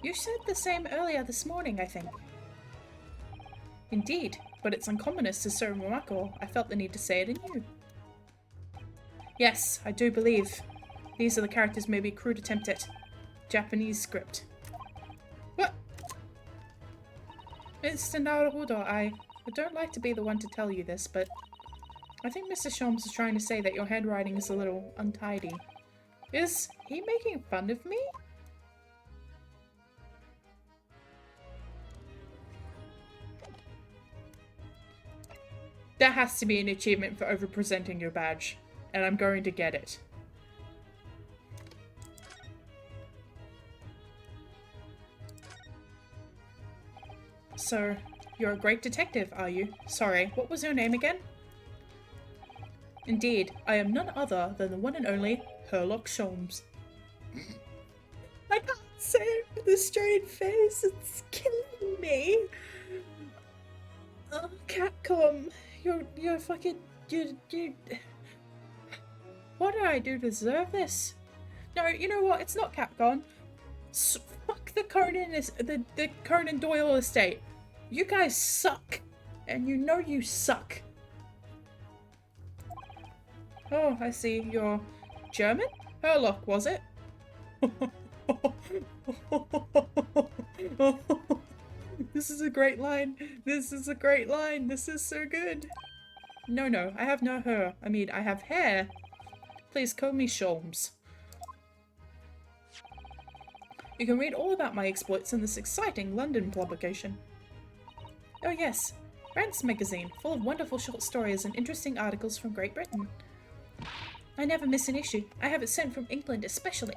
You said the same earlier this morning, I think. Indeed, but its uncommonness is so remarkable, I felt the need to say it in you. Yes, I do believe. These are the characters may be a crude attempt at Japanese script. What? Mr. Naruhodo, I don't like to be the one to tell you this, but I think Mr. Sholmes is trying to say that your handwriting is a little untidy. Is he making fun of me? That has to be an achievement for overpresenting your badge, and I'm going to get it. So, you're a great detective, are you? Sorry, what was your name again? Indeed, I am none other than the one and only Herlock Sholmes. I can't say it with a straight face, it's killing me. Oh, Capcom, you're fucking, you. What did I do to deserve this? No, you know what, it's not Capcom. Fuck the the Conan Doyle estate. You guys suck, and you know you suck. Oh, I see. You're German? Herlock, was it? This is a great line. This is a great line. This is so good. No, I have no hair. I mean, I have hair. Please call me Sholmes. You can read all about my exploits in this exciting London publication. Oh yes, Rant's magazine, full of wonderful short stories and interesting articles from Great Britain. I never miss an issue. I have it sent from England especially.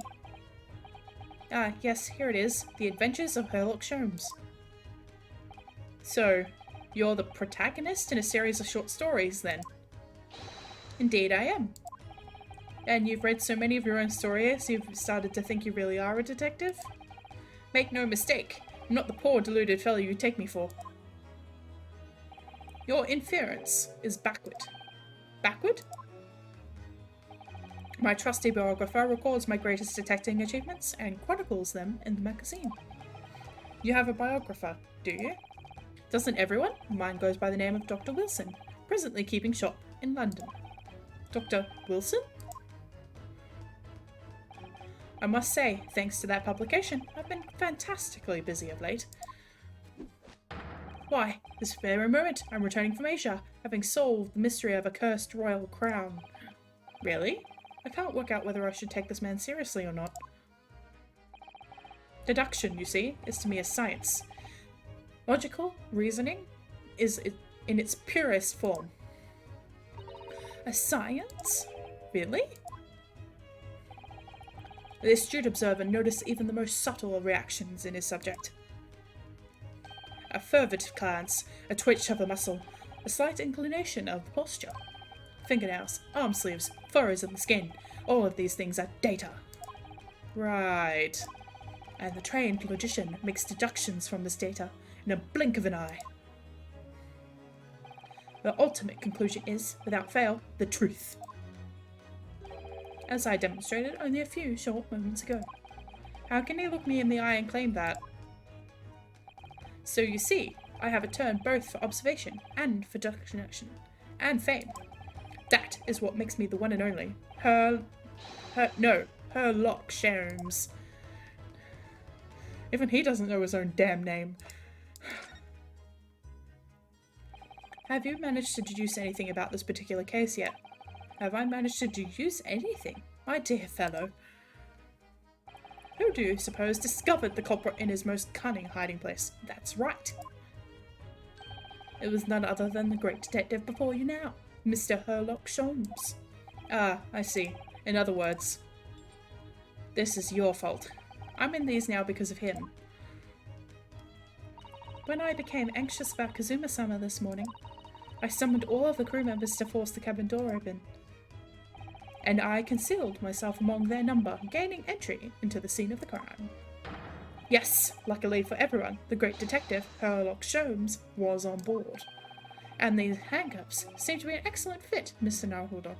Ah, yes, here it is. The Adventures of Herlock Sholmes. So, you're the protagonist in a series of short stories, then? Indeed I am. And you've read so many of your own stories, you've started to think you really are a detective? Make no mistake, I'm not the poor deluded fellow you take me for. Your inference is backward. Backward? My trusty biographer records my greatest detecting achievements and chronicles them in the magazine. You have a biographer, do you? Doesn't everyone? Mine goes by the name of Dr. Wilson, presently keeping shop in London. Dr. Wilson? I must say, thanks to that publication, I've been fantastically busy of late. Why, this very moment, I'm returning from Asia, having solved the mystery of a cursed royal crown. Really? I can't work out whether I should take this man seriously or not. Deduction, you see, is to me a science. Logical reasoning is in its purest form. A science? Really? The astute observer noticed even the most subtle reactions in his subject. A furtive glance, a twitch of the muscle, a slight inclination of the posture. Fingernails, arm sleeves, furrows in the skin. All of these things are data. Right. And the trained logician makes deductions from this data in a blink of an eye. The ultimate conclusion is, without fail, the truth. As I demonstrated only a few short moments ago. How can he look me in the eye and claim that? So you see, I have a turn both for observation and for deduction and fame. That is what makes me the one and only Herlock Sholmes. Even he doesn't know his own damn name. Have you managed to deduce anything about this particular case yet? Have I managed to deduce anything? My dear fellow. Who do you suppose discovered the culprit in his most cunning hiding place? That's right. It was none other than the great detective before you now, Mr. Herlock Sholmes. Ah, I see. In other words, this is your fault. I'm in these now because of him. When I became anxious about Kazuma-sama this morning, I summoned all of the crew members to force the cabin door open. And I concealed myself among their number, gaining entry into the scene of the crime. Yes, luckily for everyone, the great detective, Herlock Sholmes, was on board. And these handcuffs seem to be an excellent fit, Mr. Naruhodo.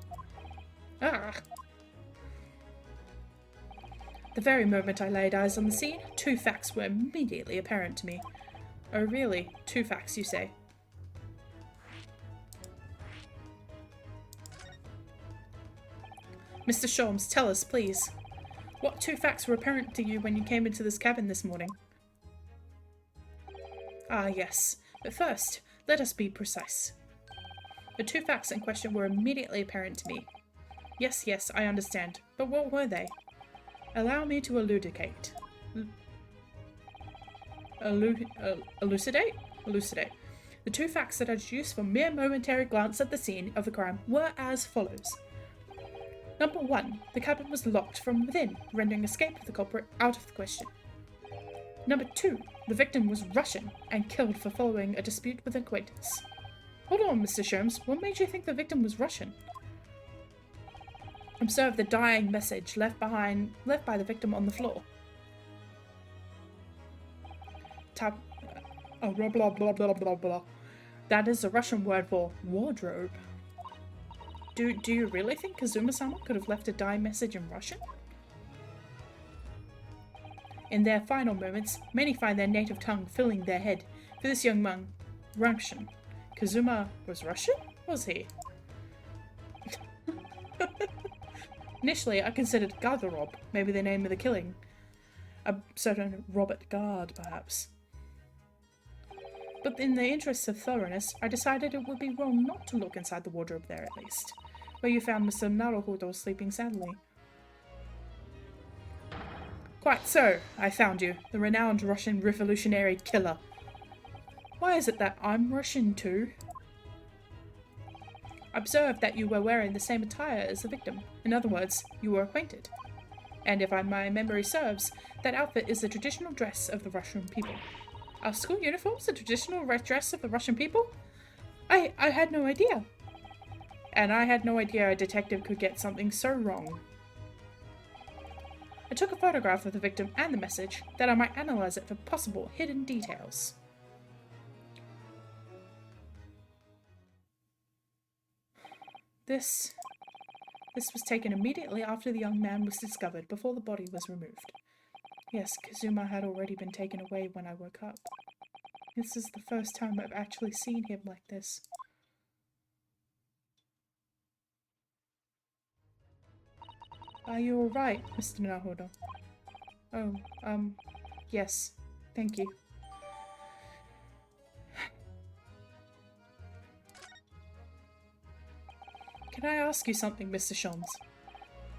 Ah! The very moment I laid eyes on the scene, two facts were immediately apparent to me. Oh really? Two facts, you say? Mr. Sholmes, tell us, please. What two facts were apparent to you when you came into this cabin this morning? Ah, yes. But first, let us be precise. The two facts in question were immediately apparent to me. Yes, I understand. But what were they? Allow me to elucidate. Elucidate? Elucidate. The two facts that I deduced from mere momentary glance at the scene of the crime were as follows. Number 1. The cabin was locked from within, rendering escape of the culprit out of the question. Number 2. The victim was Russian and killed for following a dispute with an acquaintance. Hold on, Mr. Sholmes. What made you think the victim was Russian? Observe the dying message left by the victim on the floor. Blah blah blah blah blah blah. That is the Russian word for wardrobe. Do you really think Kazuma-sama could have left a dying message in Russian? In their final moments, many find their native tongue filling their head. For this young man, Russian. Kazuma was Russian? Was he? Initially, I considered Garderob, maybe the name of the killing. A certain Robert Gard, perhaps. But in the interests of thoroughness, I decided it would be wrong not to look inside the wardrobe there at least, where you found Mr. Naruhodo sleeping soundly. Quite so, I found you, the renowned Russian revolutionary killer. Why is it that I'm Russian too? Observe that you were wearing the same attire as the victim. In other words, you were acquainted. And if my memory serves, that outfit is the traditional dress of the Russian people. Are school uniforms the traditional dress of the Russian people? I had no idea. And I had no idea a detective could get something so wrong. I took a photograph of the victim and the message, that I might analyze it for possible hidden details. This was taken immediately after the young man was discovered, before the body was removed. Yes, Kazuma had already been taken away when I woke up. This is the first time I've actually seen him like this. Are you alright, Mr. Naruhodo? Oh, yes. Thank you. Can I ask you something, Mr. Sholmes?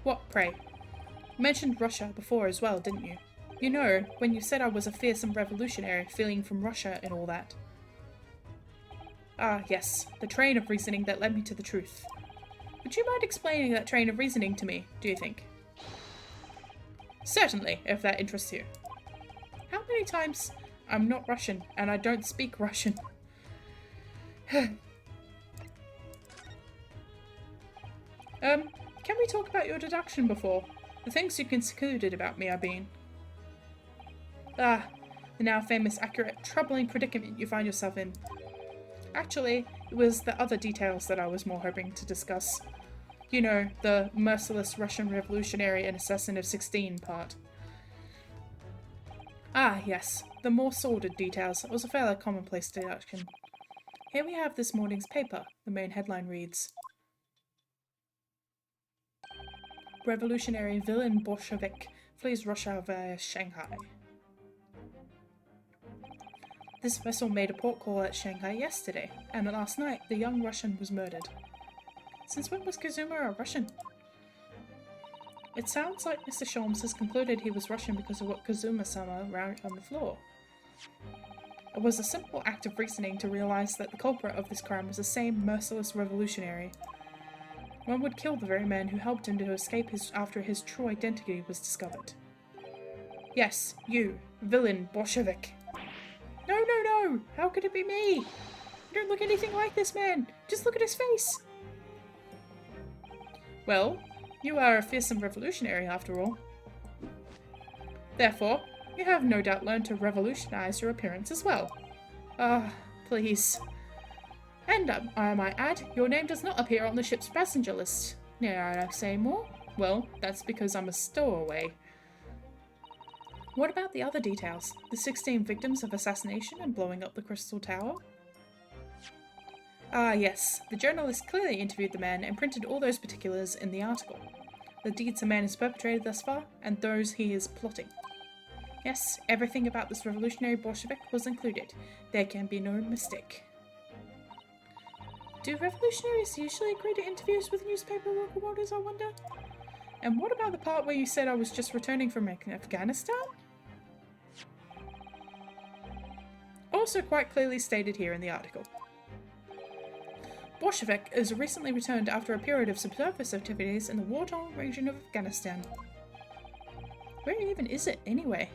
What, pray? You mentioned Russia before as well, didn't you? You know, when you said I was a fearsome revolutionary fleeing from Russia and all that. Ah, yes, the train of reasoning that led me to the truth. Would you mind explaining that train of reasoning to me, do you think? Certainly, if that interests you. How many times? I'm not Russian, and I don't speak Russian. Can we talk about your deduction before? The things you concluded about me, I mean. Ah, the now famous, accurate, troubling predicament you find yourself in. Actually, it was the other details that I was more hoping to discuss. You know, the merciless Russian revolutionary and assassin of 16 part. Ah, yes, the more sordid details was a fairly commonplace deduction. Here we have this morning's paper. The main headline reads, Revolutionary villain Bolshevik flees Russia via Shanghai. This vessel made a port call at Shanghai yesterday, and last night the young Russian was murdered. Since when was Kazuma a Russian? It sounds like Mr. Sholmes has concluded he was Russian because of what Kazuma-sama wrote on the floor. It was a simple act of reasoning to realize that the culprit of this crime was the same merciless revolutionary. One would kill the very man who helped him to escape after his true identity was discovered. Yes, you, villain Bolshevik. No, no, no! How could it be me? You don't look anything like this man! Just look at his face! Well, you are a fearsome revolutionary after all. Therefore, you have no doubt learned to revolutionize your appearance as well. Ah, please. And I might add, your name does not appear on the ship's passenger list. May I say more? Well, that's because I'm a stowaway. What about the other details? The 16 victims of assassination and blowing up the Crystal Tower? Ah, yes. The journalist clearly interviewed the man and printed all those particulars in the article. The deeds a man has perpetrated thus far, and those he is plotting. Yes, everything about this revolutionary Bolshevik was included. There can be no mistake. Do revolutionaries usually agree to interviews with newspaper reporters, I wonder? And what about the part where you said I was just returning from Afghanistan? Also quite clearly stated here in the article. Bolshevik is recently returned after a period of subsurface activities in the war-torn region of Afghanistan. Where even is it, anyway?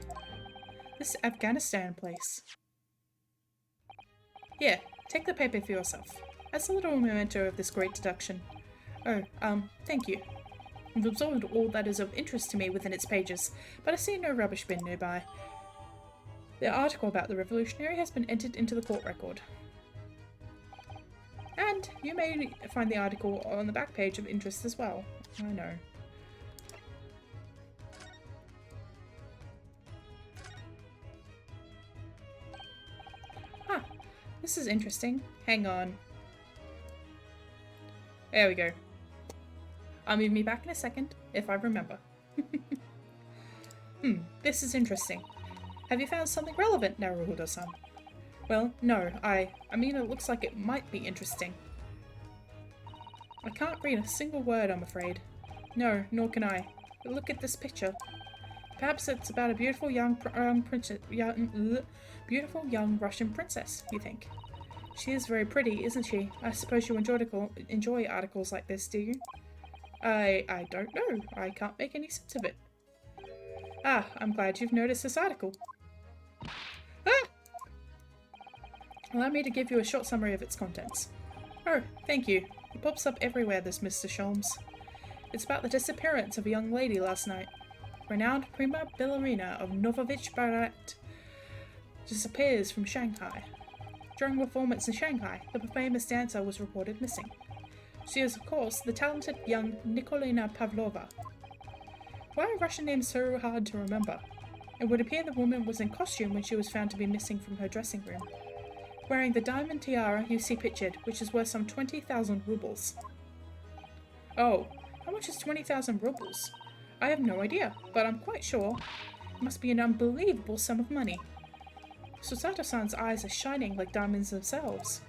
This Afghanistan place. Here, take the paper for yourself. As a little memento of this great deduction. Oh, thank you. I've absorbed all that is of interest to me within its pages, but I see no rubbish bin nearby. The article about the revolutionary has been entered into the court record. And you may find the article on the back page of interest as well. I know. Ah, this is interesting. Hang on. There we go. I'll move me back in a second, if I remember. This is interesting. Have you found something relevant, Naruhodo-san? Well, no, I mean it looks like it might be interesting. I can't read a single word, I'm afraid. No, nor can I. But look at this picture. Perhaps it's about a beautiful young beautiful young Russian princess, you think? She is very pretty, isn't she? I suppose you enjoy articles like this, do you? I don't know. I can't make any sense of it. Ah, I'm glad you've noticed this article. Ah! Allow me to give you a short summary of its contents. Oh, thank you. It pops up everywhere, this Mr. Sholmes. It's about the disappearance of a young lady last night. Renowned prima ballerina of Novovich Barat disappears from Shanghai. During a performance in Shanghai, the famous dancer was reported missing. She is, of course, the talented young Nikolina Pavlova. Why are Russian names so hard to remember? It would appear the woman was in costume when she was found to be missing from her dressing room, wearing the diamond tiara you see pictured, which is worth some 20,000 rubles. Oh, how much is 20,000 rubles? I have no idea, but I'm quite sure it must be an unbelievable sum of money. Susato-san's eyes are shining like diamonds themselves.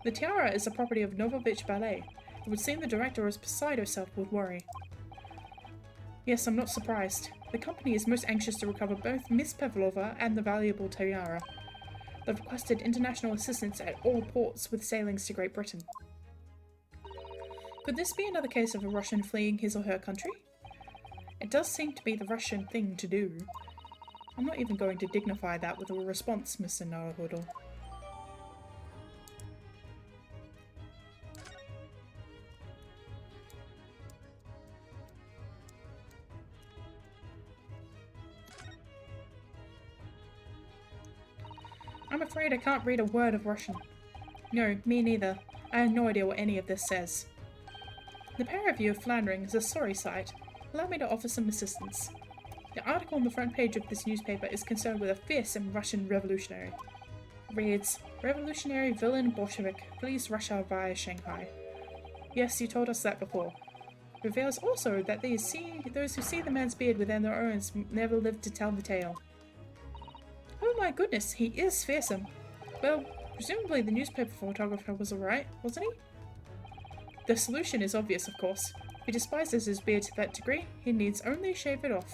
The tiara is the property of Novovich Ballet, It would seem the director is beside herself with worry. Yes, I'm not surprised. The company is most anxious to recover both Miss Pavlova and the valuable tiara. They've requested international assistance at all ports with sailings to Great Britain. Could this be another case of a Russian fleeing his or her country? It does seem to be the Russian thing to do. I'm not even going to dignify that with a response, Mr. Naruhodo. I'm afraid I can't read a word of Russian. No, me neither. I have no idea what any of this says. The pair of you floundering is a sorry sight. Allow me to offer some assistance. The article on the front page of this newspaper is concerned with a fearsome Russian revolutionary. Reads, Revolutionary villain Bolshevik flees Russia via Shanghai. Yes, you told us that before. Reveals also that those who see the man's beard within their own never lived to tell the tale. Oh my goodness, he is fearsome. Well, presumably the newspaper photographer was alright, wasn't he? The solution is obvious, of course. If he despises his beard to that degree, he needs only shave it off.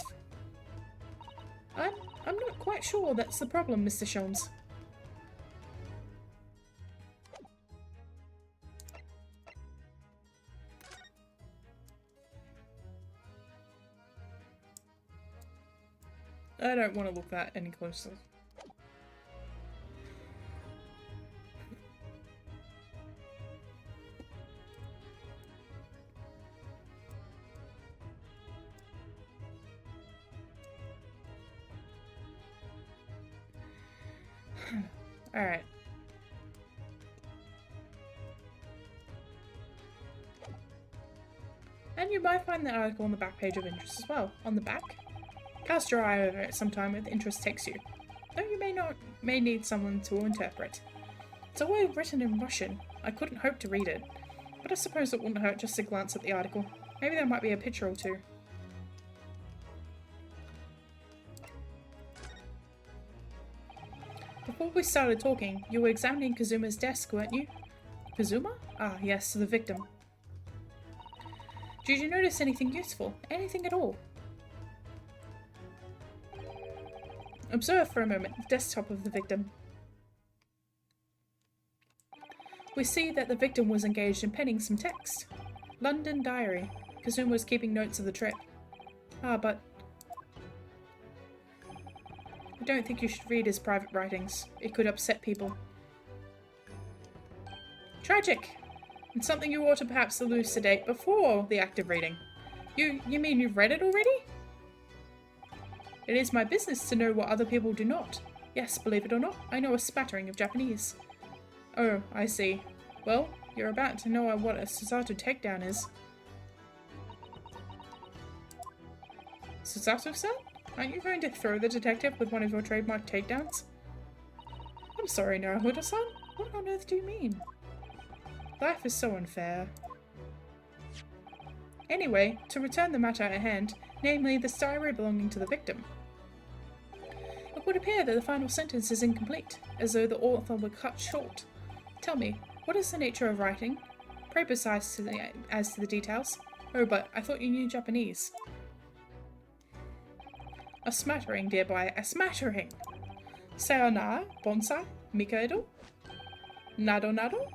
I'm not quite sure that's the problem, Mr. Sholmes. I don't want to look that any closer. Alright. And you might find the article on the back page of interest as well. On the back, cast your eye over it sometime if interest takes you, though you may need someone to interpret. It's all written in Russian. I couldn't hope to read it, but I suppose it wouldn't hurt just to glance at the article. Maybe there might be a picture or two. Before we started talking, you were examining Kazuma's desk, weren't you? Kazuma? Ah, yes, the victim. Did you notice anything useful? Anything at all? Observe for a moment the desktop of the victim. We see that the victim was engaged in penning some text. London Diary. Kazuma was keeping notes of the trip. Ah, but I don't think you should read his private writings. It could upset people. Tragic! And something you ought to perhaps elucidate before the act of reading. You mean you've read it already? It is my business to know what other people do not. Yes, believe it or not, I know a smattering of Japanese. Oh, I see. Well, you're about to know what a Susato takedown is. Susato-san? Aren't you going to throw the detective with one of your trademark takedowns? I'm sorry, Naruhodo-san. What on earth do you mean? Life is so unfair. Anyway, to return the matter at hand, namely the diary belonging to the victim. It would appear that the final sentence is incomplete, as though the author were cut short. Tell me, what is the nature of writing? Pray precise as to the details. Oh, but I thought you knew Japanese. A smattering, dear boy, a smattering. Sayonara, bonsai, mikado, nado nado.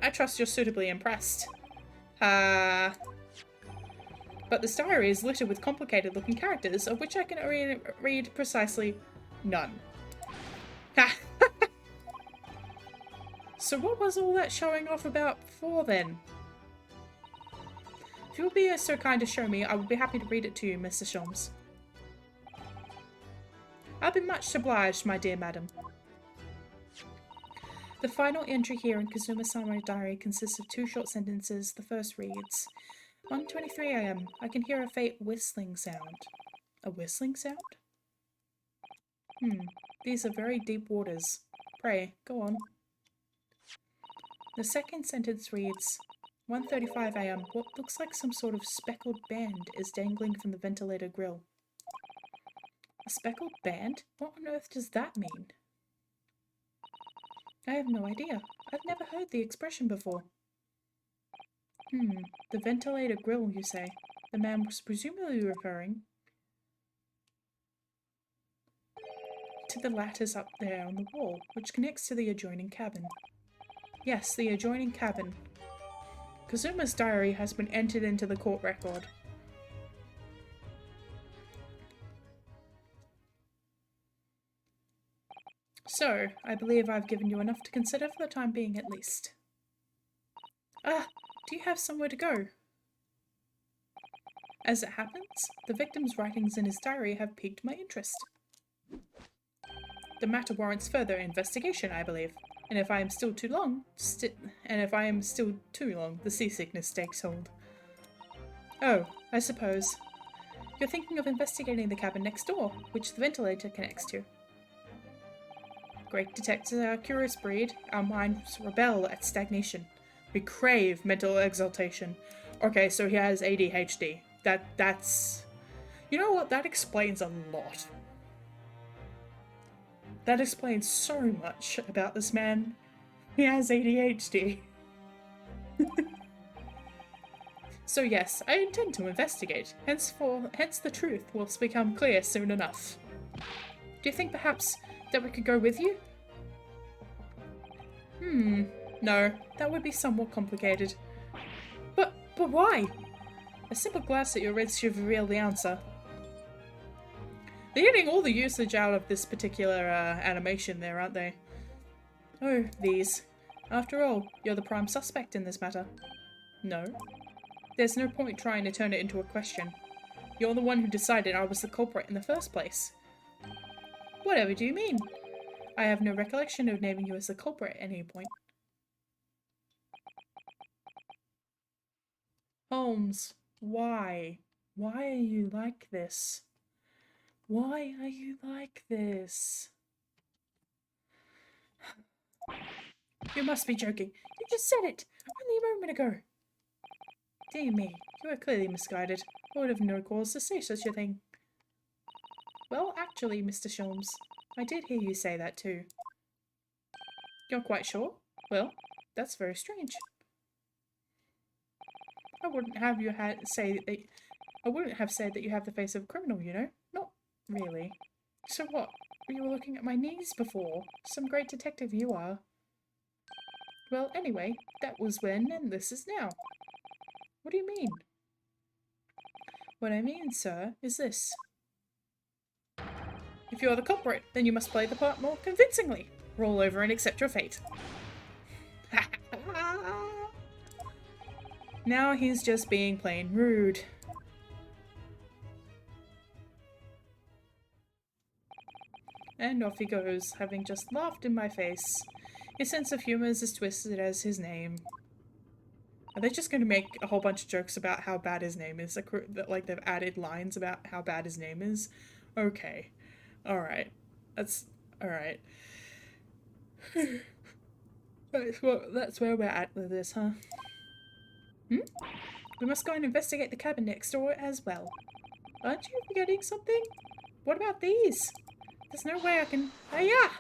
I trust you're suitably impressed. But this diary is littered with complicated-looking characters, of which I can read precisely none. Ha! So what was all that showing off about before then? If you would be so kind to show me, I would be happy to read it to you, Mr. Sholmes. I'll be much obliged, my dear madam. The final entry here in Kazuma-sama's diary consists of two short sentences. The first reads, 1:23 AM. I can hear a faint whistling sound. A whistling sound? These are very deep waters. Pray, go on. The second sentence reads, 1:35 AM. What looks like some sort of speckled band is dangling from the ventilator grill. A speckled band? What on earth does that mean? I have no idea. I've never heard the expression before. The ventilator grill, you say? The man was presumably referring to the lattice up there on the wall, which connects to the adjoining cabin. Yes, the adjoining cabin. Kazuma's diary has been entered into the court record. So, I believe I've given you enough to consider for the time being at least. Ah, do you have somewhere to go? As it happens, the victim's writings in his diary have piqued my interest. The matter warrants further investigation, I believe. And if I am still too long, the seasickness takes hold. Oh, I suppose. You're thinking of investigating the cabin next door, which the ventilator connects to. Great detectives are a curious breed. Our minds rebel at stagnation. We crave mental exaltation. Okay, so he has ADHD. That's... You know what? That explains a lot. That explains so much about this man. He has ADHD. So yes, I intend to investigate. Hence the truth will become clear soon enough. Do you think perhaps that we could go with you? No, that would be somewhat complicated. But why? A simple glance at your wrist should reveal the answer. They're getting all the usage out of this particular animation there, aren't they? Oh, these. After all, you're the prime suspect in this matter. No. There's no point trying to turn it into a question. You're the one who decided I was the culprit in the first place. Whatever do you mean? I have no recollection of naming you as the culprit at any point. Holmes, why? Why are you like this? Why are you like this? You must be joking. You just said it only a moment ago. Dear me, you are clearly misguided. I would have no cause to say such a thing. Well, actually, Mr. Sholmes, I did hear you say that too. You're quite sure? Well, that's very strange. I wouldn't have said that you have the face of a criminal, you know? Not really. So what? You were looking at my knees before. Some great detective you are. Well, anyway, that was when and this is now. What do you mean? What I mean, sir, is this. If you're the culprit, then you must play the part more convincingly. Roll over and accept your fate. Now he's just being plain rude. And off he goes, having just laughed in my face. His sense of humour is as twisted as his name. Are they just going to make a whole bunch of jokes about how bad his name is? Like they've added lines about how bad his name is? Okay. Alright. That's... alright. That's where we're at with this, huh? We must go and investigate the cabin next door as well. Aren't you forgetting something? What about these? There's no way I can... Hiya!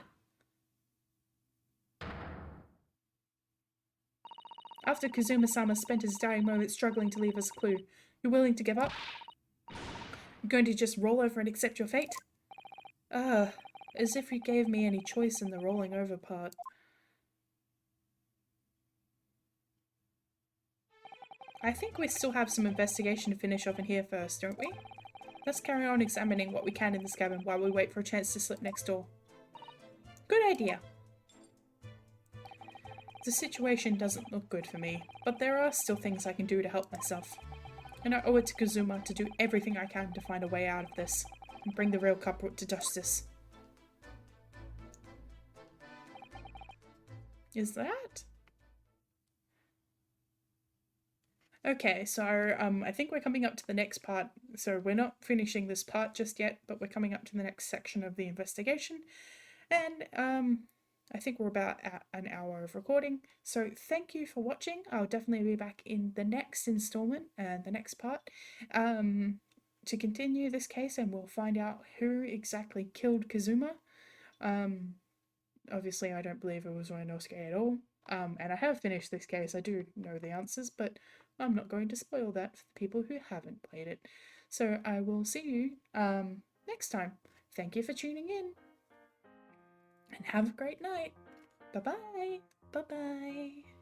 After Kazuma-sama spent his dying moments struggling to leave us a clue, you're willing to give up? You're going to just roll over and accept your fate? As if you gave me any choice in the rolling over part. I think we still have some investigation to finish off in here first, don't we? Let's carry on examining what we can in this cabin while we wait for a chance to slip next door. Good idea. The situation doesn't look good for me, but there are still things I can do to help myself. And I owe it to Kazuma to do everything I can to find a way out of this, and bring the real culprit to justice. Is that? Okay, so I think we're coming up to the next part. So we're not finishing this part just yet, but we're coming up to the next section of the investigation. And I think we're about at an hour of recording. So thank you for watching. I'll definitely be back in the next installment and the next part to continue this case, and we'll find out who exactly killed Kazuma. Obviously I don't believe it was Ryunosuke at all. And I have finished this case. I do know the answers, but I'm not going to spoil that for the people who haven't played it. So I will see you next time. Thank you for tuning in. And have a great night. Bye-bye. Bye-bye.